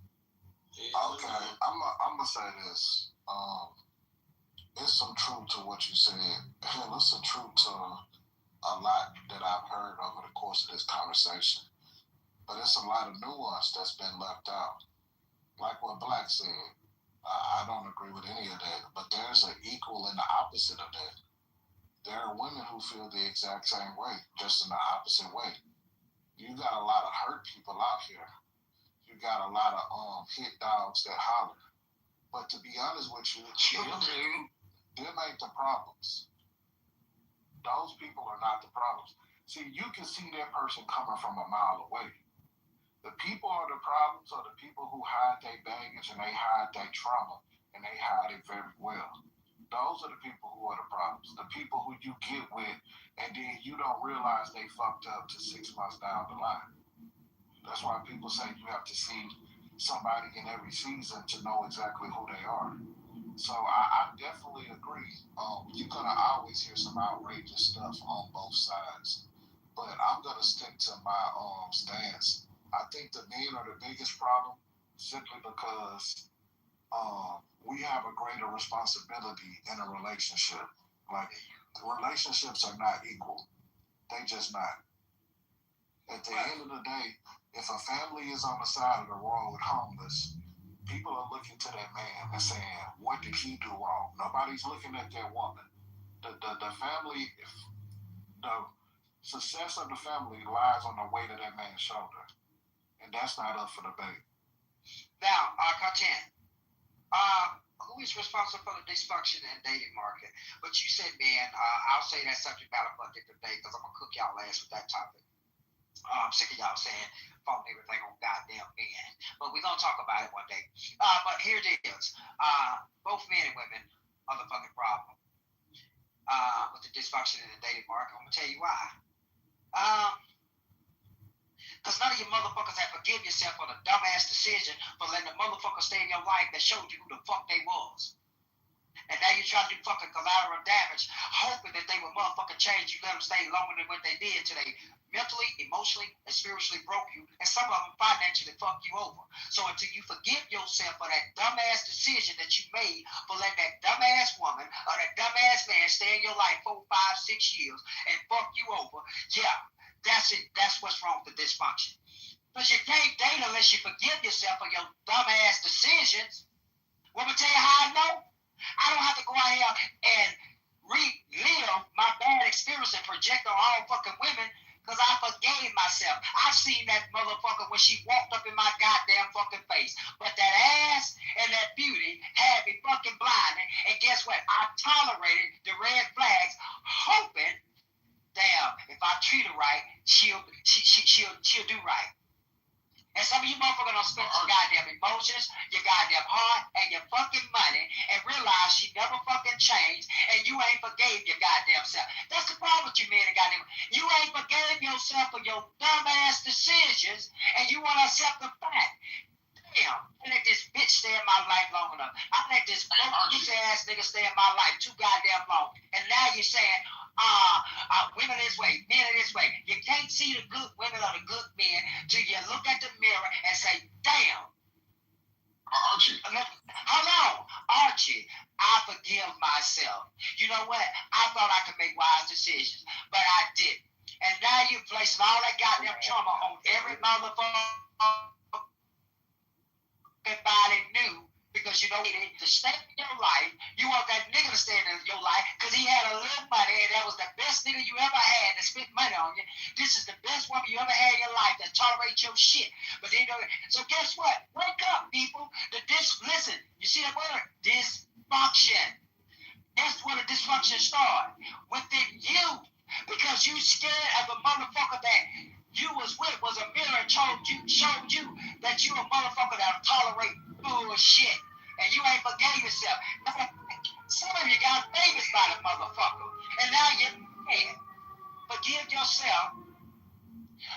Okay, I'm gonna say this. There's some truth to what you said. Hell, there's some truth to a lot that I've heard over the course of this conversation. But it's a lot of nuance that's been left out. Like what Black said, I don't agree with any of that. But there's an equal and the opposite of that. There are women who feel the exact same way, just in the opposite way. You got a lot of hurt people out here. You got a lot of hit dogs that holler. But to be honest with you, them ain't the problems. Those people are not the problems. See, you can see that person coming from a mile away. The people are the problems are the people who hide their baggage and they hide their trauma and they hide it very well. Those are the people who are the problems. The people who you get with and then you don't realize they fucked up to 6 months down the line. That's why people say you have to see somebody in every season to know exactly who they are. So I definitely agree. You're gonna always hear some outrageous stuff on both sides, but I'm gonna stick to my stance. I think the men are the biggest problem simply because we have a greater responsibility in a relationship. Like relationships are not equal; they just not. At the end of the day, if a family is on the side of the road homeless, people are looking to that man and saying, what did he do wrong? Nobody's looking at that woman. The family, the success of the family lies on the weight of that man's shoulder. And that's not up for debate. Now, Cartan, who is responsible for the dysfunction in the dating market? But you said, man, I'll say that subject matter for a different day because I'm going to cook y'all ass with that topic. I'm sick of y'all saying phone everything on goddamn men. But we're going to talk about it one day. But here it is. Both men and women are the fucking problem with the dysfunction in the dating market. I'm going to tell you why. Because none of you motherfuckers have forgive yourself for the dumbass decision for letting the motherfucker stay in your life that showed you who the fuck they was. And now you're trying to do fucking collateral damage, hoping that they will motherfucking change. You let them stay longer than what they did till they mentally, emotionally, and spiritually broke you. And some of them financially fuck you over. So until you forgive yourself for that dumbass decision that you made for letting that dumbass woman or that dumbass man stay in your life 4, 5, 6 years and fuck you over, yeah, that's it. That's what's wrong with the dysfunction. Because you can't date unless you forgive yourself for your dumbass decisions. Want me to tell you how I know? I don't have to go out here and relive my bad experience and project on all fucking women because I forgave myself. I've seen that motherfucker when she walked up in my goddamn fucking face. But that ass and that beauty had me fucking blinded. And guess what? I tolerated the red flags, hoping, damn, if I treat her right, she'll do right. And some of you motherfuckers don't spend your goddamn emotions, your goddamn heart, and your fucking money, and realize she never fucking changed, and you ain't forgave your goddamn self. That's the problem with you men and goddamn. You ain't forgave yourself for your dumbass decisions, and you want to accept the fact. Damn, I let this bitch stay in my life long enough. I let this pussy ass nigga stay in my life too goddamn long. And now you're saying, women this way, men are this way. You can't see the good women or the good men till you look at the mirror and say, damn. Archie. Hold on, Archie. I forgive myself. You know what? I thought I could make wise decisions, but I didn't. And now you're placing all that goddamn trauma on every motherfucker. Everybody knew because you know to stay in your life, you want that nigga to stay in your life because he had a little money and that was the best nigga you ever had that spent money on you. This is the best woman you ever had in your life that tolerates your shit. But they know. So guess what? Wake up, people. Listen. You see that word? Dysfunction. That's where the dysfunction starts within you because you scared of a motherfucker that you was with was a mirror and showed you that you a motherfucker that tolerate bullshit and you ain't forgave yourself. Now, some of you got babies by the motherfucker and now you're mad. Forgive yourself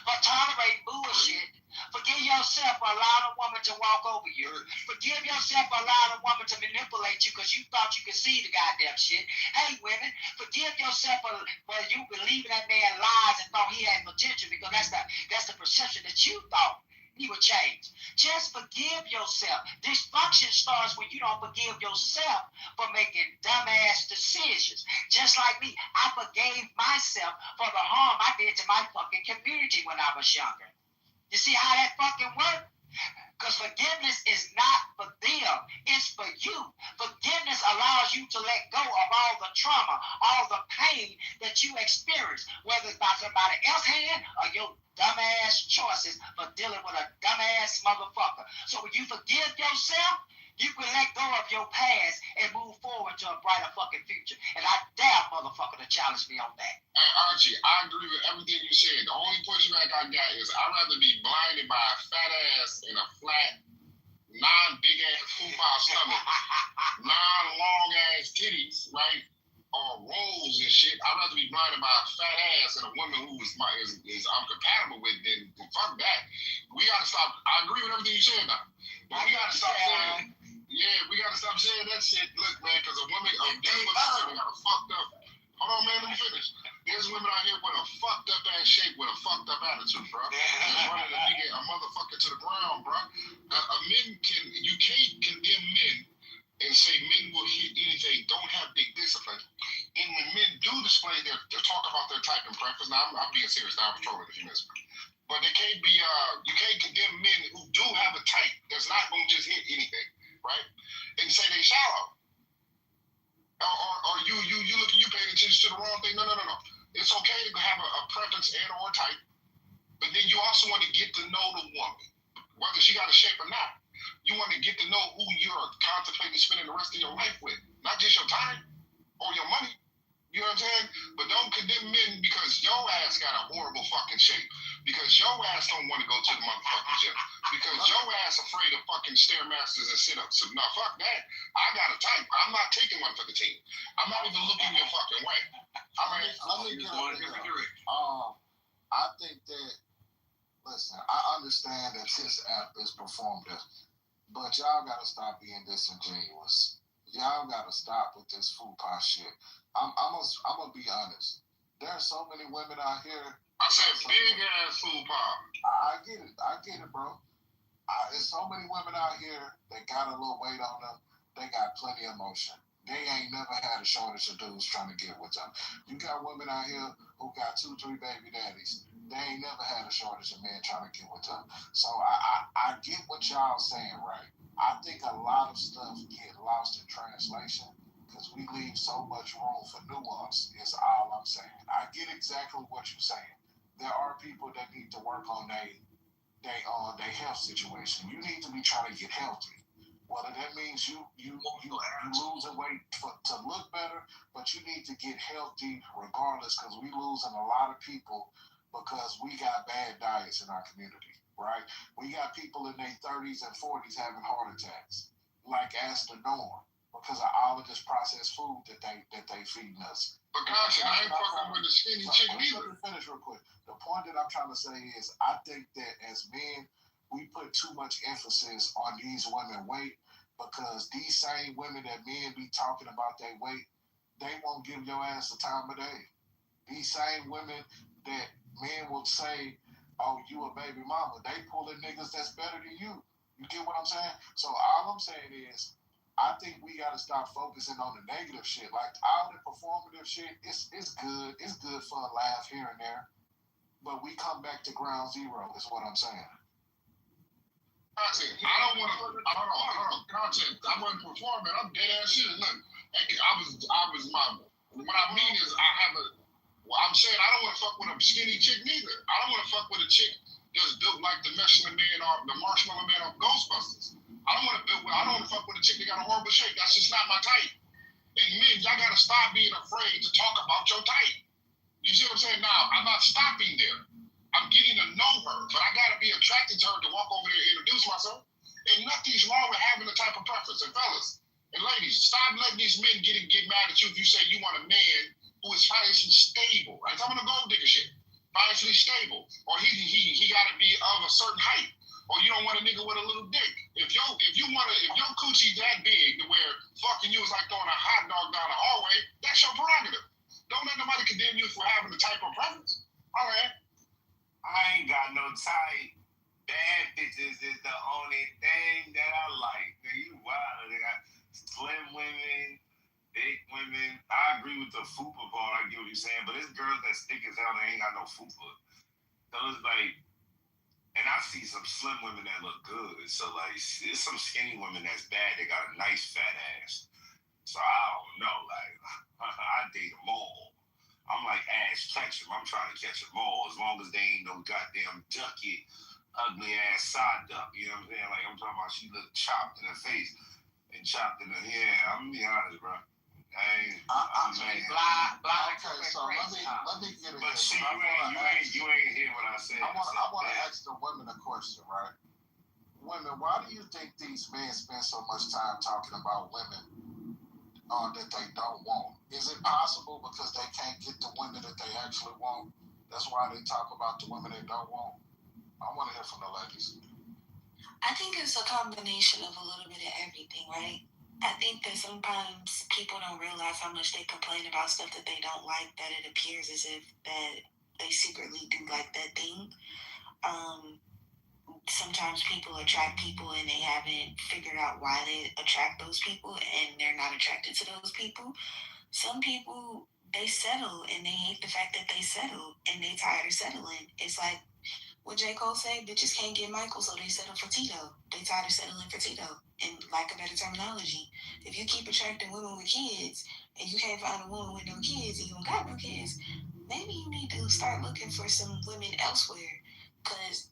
for tolerating bullshit. Forgive yourself for allowing a woman to walk over you. Forgive yourself for allowing a woman to manipulate you because you thought you could see the goddamn shit. Hey, women, forgive yourself for you believing that man lies and thought he had potential because that's the perception that you thought he would change. Just forgive yourself. Dysfunction starts when you don't forgive yourself for making dumbass decisions. Just like me, I forgave myself for the harm I did to my fucking community when I was younger. You see how that fucking works? Because forgiveness is not for them, it's for you. Forgiveness allows you to let go of all the trauma, all the pain that you experience, whether it's by somebody else's hand or your dumbass choices for dealing with a dumbass motherfucker. So when you forgive yourself, you can let go of your past and move forward to a brighter fucking future. And I dare motherfucker to challenge me on that. Hey, Archie, I agree with everything you said. The only pushback I got is I'd rather be blinded by a fat ass and a flat, non-big ass football stomach, non-long ass titties, right? Or rolls and shit. I'd rather be blinded by a fat ass and a woman who is I'm compatible with than fuck that. We gotta stop. I agree with everything you said now. But we gotta stop saying. Yeah, we gotta stop saying that shit. Look, man, because there's women got a fucked up. Hold on, man, let me finish. There's women out here with a fucked up ass shape with a fucked up attitude, bro. That's running a motherfucker to the ground, bro. You can't condemn men and say men will hit anything, don't have big discipline. And when men do display they're talking about their type and preference. Now, I'm being serious now, I'm trolling if you miss me. But they can't be, you can't condemn men who do have a type that's not going to just hit anything, right? And say they shallow. Or you paying attention to the wrong thing. No. It's okay to have a preference and or type, but then you also want to get to know the woman, whether she got a shape or not. You want to get to know who you're contemplating spending the rest of your life with, not just your time or your money. You know what I'm saying? But don't condemn men because your ass got a horrible fucking shape. Because your ass don't want to go to the motherfucking gym. Because your ass afraid of fucking stairmasters and sit-ups. So, no, fuck that. I got a type. I'm not taking one for the team. I'm not even looking your fucking way. Let me get on here. I think that, listen, I understand that this app is performative, but y'all got to stop being disingenuous. Y'all got to stop with this fupa shit. I'm gonna be honest. There are so many women out here. I said big ass fupa. I get it, bro. There's so many women out here that got a little weight on them. They got plenty of emotion. They ain't never had a shortage of dudes trying to get with them. You got women out here who got 2-3 baby daddies. They ain't never had a shortage of men trying to get with them. So I get what y'all saying, right? I think a lot of stuff get lost in translation because we leave so much room for nuance is all I'm saying. I get exactly what you're saying. There are people that need to work on their health situation. You need to be trying to get healthy. Well, that means you losing weight to look better, but you need to get healthy regardless, because we losing a lot of people because we got bad diets in our community, right? We got people in their 30s and 40s having heart attacks, like as the norm, because of all of this processed food that they feeding us. But gosh, I ain't fucking with the skinny chick neither. Let me finish real quick. The point that I'm trying to say is, I think that as men, we put too much emphasis on these women weight, because these same women that men be talking about their weight, they won't give your ass the time of day. These same women that men will say, oh, you a baby mama, they pulling niggas that's better than you. You get what I'm saying? So all I'm saying is, I think we got to stop focusing on the negative shit. Like, all the performative shit, it's good. It's good for a laugh here and there. But we come back to ground zero, is what I'm saying. Content. I don't want to. Hold on. Content. I wasn't performing. I'm dead ass shit. Look, I was my. What I mean is, Well, I'm saying I don't want to fuck with a skinny chick neither. I don't want to fuck with a chick that's built like the Michelin Man or the Marshmallow Man of Ghostbusters. I don't want to fuck with a chick that got a horrible shape. That's just not my type. And men, y'all gotta stop being afraid to talk about your type. You see what I'm saying? Now, I'm not stopping there. I'm getting to know her, but I gotta be attracted to her to walk over there and introduce myself. And nothing's wrong with having a type of preference. And fellas and ladies, stop letting these men get mad at you if you say you want a man who is financially stable. Right? I'm gonna gold digger shit. Financially stable, or he gotta be of a certain height, or you don't want a nigga with a little dick. If your coochie that big to where fucking you is like throwing a hot dog down the hallway, that's your prerogative. Don't let nobody condemn you for having the type of preference. All right. I ain't got no type. Bad bitches is the only thing that I like. Nigga, you wild. They got slim women, big women. I agree with the fupa part. I get what you're saying, but it's girls that stick as hell. They ain't got no fupa. So it's like, and I see some slim women that look good. So like, there's some skinny women that's bad. They got a nice fat ass. So I don't know. Like, I date them all. I'm like Ash Ketchum. I'm trying to catch them all, as long as they ain't no goddamn ducky, ugly ass side duck. You know what I'm saying? Like, I'm talking about she look chopped in her face and chopped in her hair. I'm gonna be honest, bro. I'm Okay, so let me get it. But see, you ain't hear what I said. I want to ask the women a question, right? Women, why do you think these men spend so much time talking about women that they don't want? Is it possible because they can't get the women that they actually want? That's why they talk about the women they don't want. I want to hear from the ladies. I think it's a combination of a little bit of everything, right? I think that sometimes people don't realize how much they complain about stuff that they don't like, that it appears as if that they secretly do like that thing. Sometimes people attract people and they haven't figured out why they attract those people, and they're not attracted to those people. Some people, they settle and they hate the fact that they settle and they tired of settling. It's like what J. Cole said, bitches can't get Michael, so they settle for Tito. They tired of settling for Tito. And like a better terminology, if you keep attracting women with kids and you can't find a woman with no kids and you don't got no kids, maybe you need to start looking for some women elsewhere, because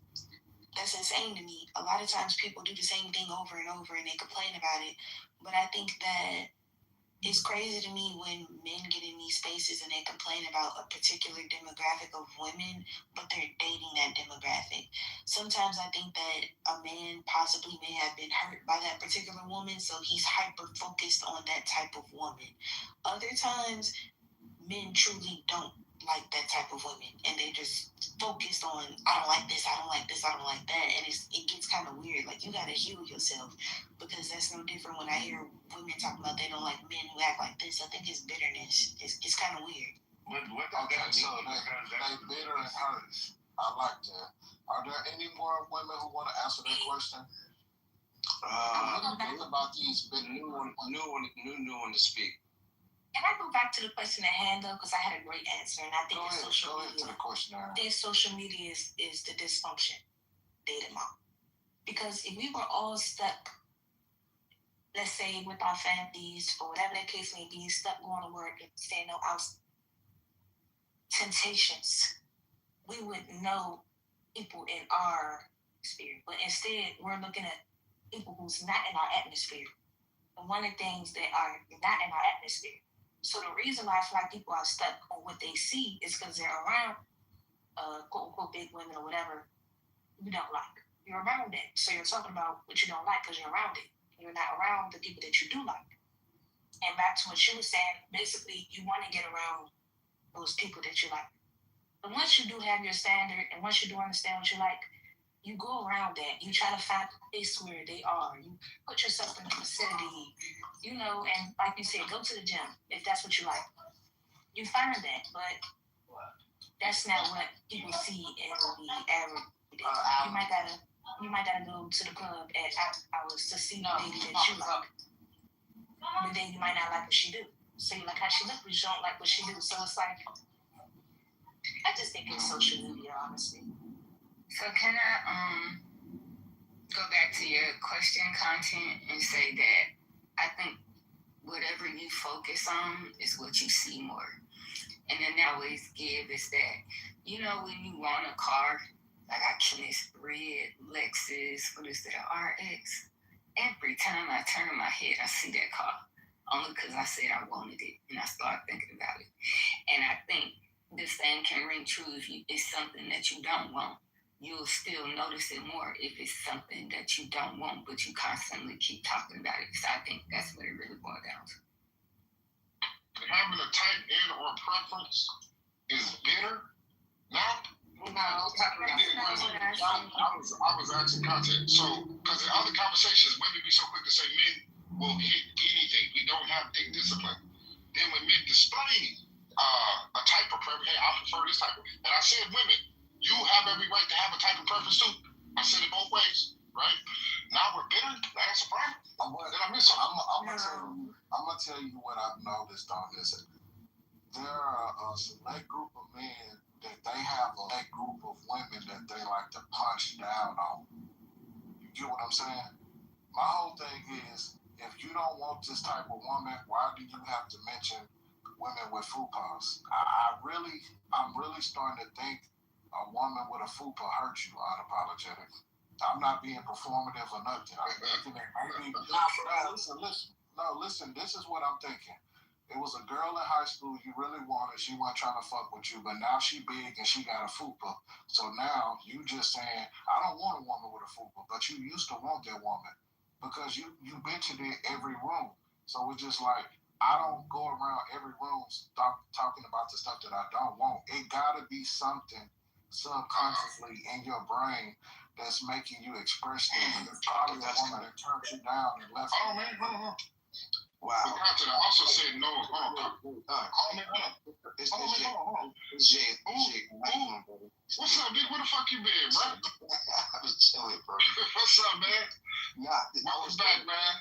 that's insane to me. A lot of times people do the same thing over and over and they complain about it. But I think that it's crazy to me when men get in these spaces and they complain about a particular demographic of women, but they're dating that demographic. Sometimes I think that a man possibly may have been hurt by that particular woman, so he's hyper focused on that type of woman. Other times, men truly don't like that type of women, and they just focused on, I don't like this, I don't like this, I don't like that, and it gets kind of weird. Like, you gotta heal yourself, because that's no different when I hear women talk about they don't like men who act like this. I think it's bitterness. It's kind of weird. Okay, so they bitter and hurt. I like that. Are there any more women who want to answer that question? What do you think about these new one to speak? Can I go back to the question at hand, though? Because I had a great answer, and I think social media is the dysfunction dating mom. Because if we were all stuck, let's say with our families, or whatever the case may be, stuck going to work and staying no out temptations, we would know people in our spirit. But instead, we're looking at people who's not in our atmosphere. And one of the things that are not in our atmosphere. So the reason why I feel like people are stuck on what they see is because they're around quote unquote big women or whatever you don't like. You're around it. So you're talking about what you don't like because you're around it. You're not around the people that you do like. And back to what you were saying, basically you want to get around those people that you like. But once you do have your standard and once you do understand what you like, you go around that. You try to find a place where they are. You put yourself in the vicinity, and like you said, go to the gym if that's what you like. You find that, but that's not what people see in the average day. You might gotta go to the club at hours to see the lady that you like. But then you might not like what she do. So you like how she look, but you don't like what she do. So it's like, I just think it's social media, honestly. So can I go back to your question content and say that I think whatever you focus on is what you see more. And then I always give is that, when you want a car, like I can this red Lexus, what is it, an RX? Every time I turn my head, I see that car. Only because I said I wanted it and I started thinking about it. And I think the same can ring true if it's something that you don't want. You'll still notice it more if it's something that you don't want, but you constantly keep talking about it. So I think that's what it really boils down to. Having a type in or preference is bitter? No? No, I was asking content. So, because in other conversations, women be so quick to say men will hit anything. We don't have dick discipline. Then when men display a type of preference, hey, I prefer this type of, and I said women, you have every right to have a type of preference too. I said it both ways, right? Now we're bitter. That's a problem. Did I miss something? I'm gonna tell you what I've noticed on this. There are a select group of men that they have a select group of women that they like to punch down on. You get what I'm saying? My whole thing is, if you don't want this type of woman, why do you have to mention women with fupas? I'm really starting to think a woman with a fupa hurts you unapologetic. I'm not being performative or nothing. I'm thinking that maybe. Listen. This is what I'm thinking. It was a girl in high school you really wanted. She wasn't trying to fuck with you, but now she big and she got a fupa. So now you just saying, I don't want a woman with a fupa, but you used to want that woman because you mentioned it every room. So it's just like, I don't go around every room talking about the stuff that I don't want. It gotta be something subconsciously in your brain that's making you express things. There's probably a woman that turned you down and left you. Wow. The content I also said no. Hold on. It's Jay. What's up, dude? Where the fuck you been, bro? I was chilling, bro. What's up, man? I was back, man.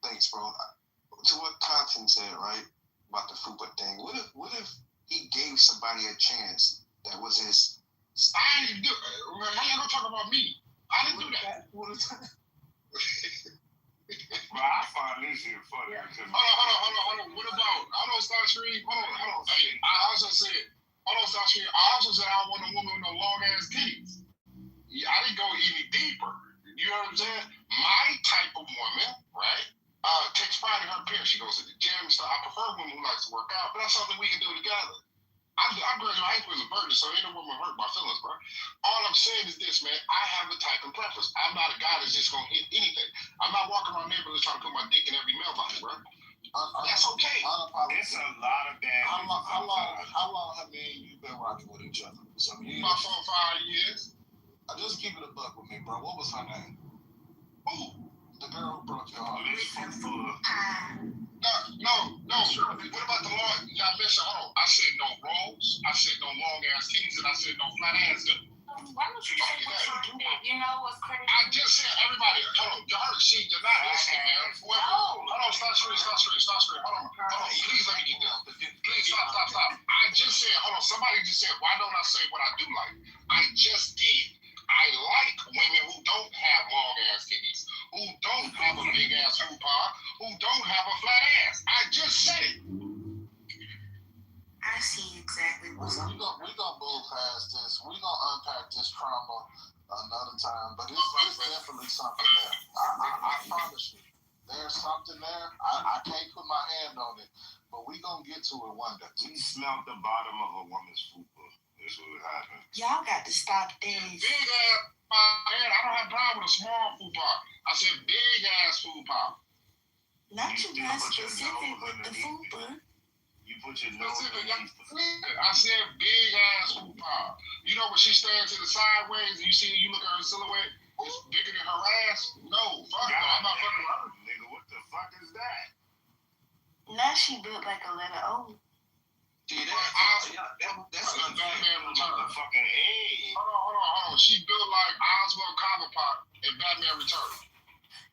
Thanks, bro. To what content said, right, about the fupa thing. What if he gave somebody a chance that was his? I didn't do it. How you gonna talk about me? I didn't do that. Bro, I find this shit funny. Hold on. What about? Hold on, Star Street. Hold on. Hey, I also said I don't want a woman with no long ass titties. Yeah, I didn't go any deeper. You know what I'm saying? My type of woman, right? Takes pride in her appearance. She goes to the gym and stuff. I prefer women who likes to work out, but that's something we can do together. I graduated high school as a virgin, so ain't no woman hurt my feelings, bro. All I'm saying is this, man. I have a type of preference. I'm not a guy that's just gonna hit anything. I'm not walking around neighborhoods trying to put my dick in every mailbox, bro. That's okay. It's a lot of bad. How long have me and you been rocking with each other? Some years? About 4 or 5 years. I just keep it a buck with me, bro. What was her name? Who? The girl who broke your heart. No. What about the law? Y'all listen, hold on. I said no rolls. I said no long ass titties, and I said no flat ass. Why would you say what you do? You know what's crazy? I just said everybody. Hold on. You heard? See, you're not listening, man. Hold on. Stop straight. Hold on. Please let me get down. Please stop. I just said, hold on. Somebody just said, why don't I say what I do like? I just did. I like women who don't have long ass titties, who don't have a big ass fupa, who don't have a flat ass. I just said it. I see exactly what's we gonna move past this. We gonna unpack this trauma another time, but it's definitely something there. I to it one day. We smelled the bottom of a woman's fupa. That's what happened. Y'all got to stop this. Big ass head. I don't have a problem with a small food pop. I said big ass food pop. Not you got specific with the fupa. You put your nose underneath the fupa. I said big ass food pop. You know when she stands to the sideways and you look at her silhouette, it's bigger than her ass? No, fuck no. I'm not fucking with her. Nigga, what the fuck is that? Now she built like a letter O. See, that's Batman Returns. Fucking A. Hold on. She built like Oswald Cobblepot in Batman Returns.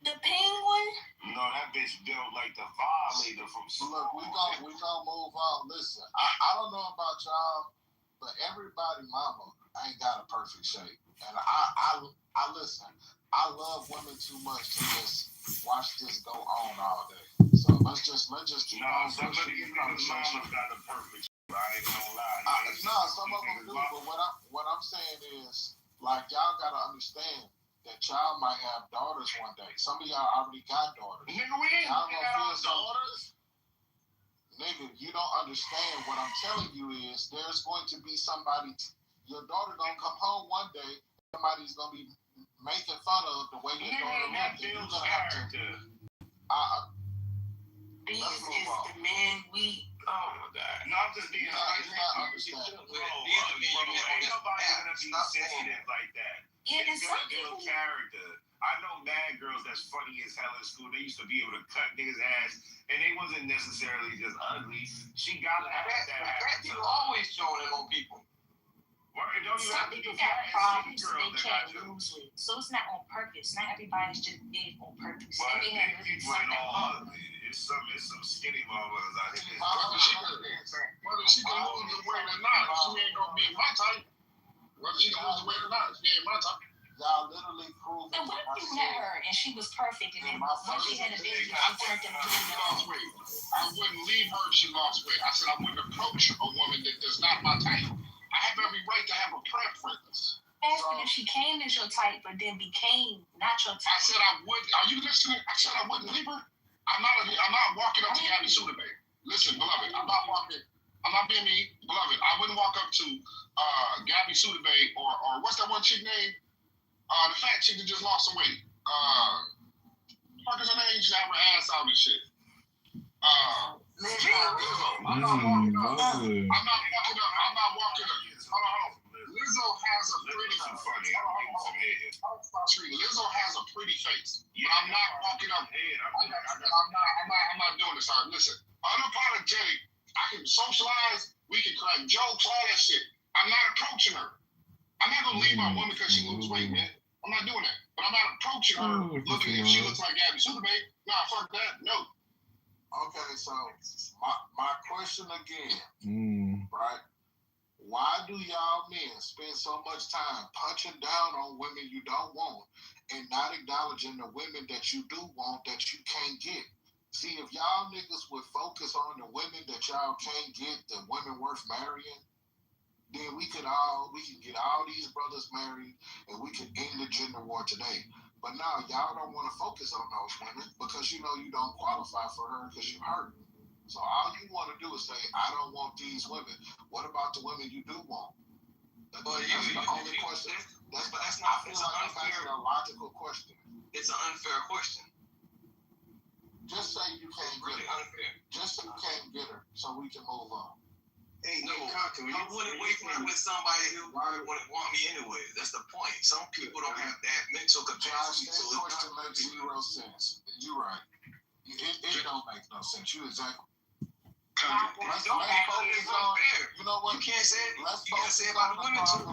The penguin? No, that bitch built like the Violator from Look, we gonna move on. Listen, I don't know about y'all, but everybody mama ain't got a perfect shape. And I listen, I love women too much to just watch this go on all day. So let's just keep on pushing the conversation. Got a perfect shape. I ain't gonna lie. No, some of them do, but what I'm saying is, like, y'all gotta understand that y'all might have daughters one day. Some of y'all already got daughters. Nigga, we ain't got daughters. Nigga, you don't understand. What I'm telling you is there's going to be somebody, your daughter gonna come home one day, somebody's gonna be making fun of the way your daughter looks. You're gonna have to. These is the men we. Oh my God! No, I'm just being honest. Ain't nobody gonna be sensitive like that. Yeah, it's gonna build character. I know mad girls that's funny as hell in school. They used to be able to cut niggas' ass, and they wasn't necessarily just ugly. She got to have that. People always showing it on people. Some people got problems they can't lose with, so it's not on purpose. Not everybody's just big on purpose. Well, they have people ain't all ugly. It's some skinny motherfuckers out here. Whether she can lose the weight or not, she ain't gonna be my type. Whether she can lose the weight or not, she ain't my type. Y'all literally proved. And what if you met her and she was perfect, and then once she had a baby, she turned into lost weight. I wouldn't leave her if she lost weight. I said I wouldn't approach a woman that is not my type. I have every right to have a preference. If she came as your type, but then became not your type. I said I would. Are you listening? I said I wouldn't leave her. I'm not walking up to Gabby Sudabe. Listen, beloved, I'm not being mean, beloved. I wouldn't walk up to Gabby Sudabe or what's that one chick name? The fat chick that just lost some weight. What is her name? She have her ass out and shit. I'm not walking up. Hold on. Lizzo has a pretty Lizzo has a pretty face. But I'm not walking up. I'm not doing this. Listen, unapologetic. I can socialize. We can crack jokes, all that shit. I'm not approaching her. I'm not gonna leave my woman because she lose weight, man. I'm not doing that. But I'm not approaching her looking if she looks like Gabby Sudabe. Nah, fuck that. No. Okay, so my question again, right? Why do y'all men spend so much time punching down on women you don't want and not acknowledging the women that you do want that you can't get? See, if y'all niggas would focus on the women that y'all can't get, the women worth marrying, then we can get all these brothers married and we can end the gender war today. But now y'all don't want to focus on those women because you know you don't qualify for her because you hurt. So all you want to do is say, I don't want these women. What about the women you do want? That's the only question. I feel like that's a logical question. It's an unfair question. Just say you can't get her. Unfair. Just say you can't get her so we can move on. Hey, no, I wouldn't waste time with somebody who wouldn't want me anyway. That's the point. Some people don't have that mental capacity. Josh, that question makes zero sense. You're right. It don't make no sense. You exactly. Let's focus on. You know what? You can't say it. Let's you can't say it about the women too.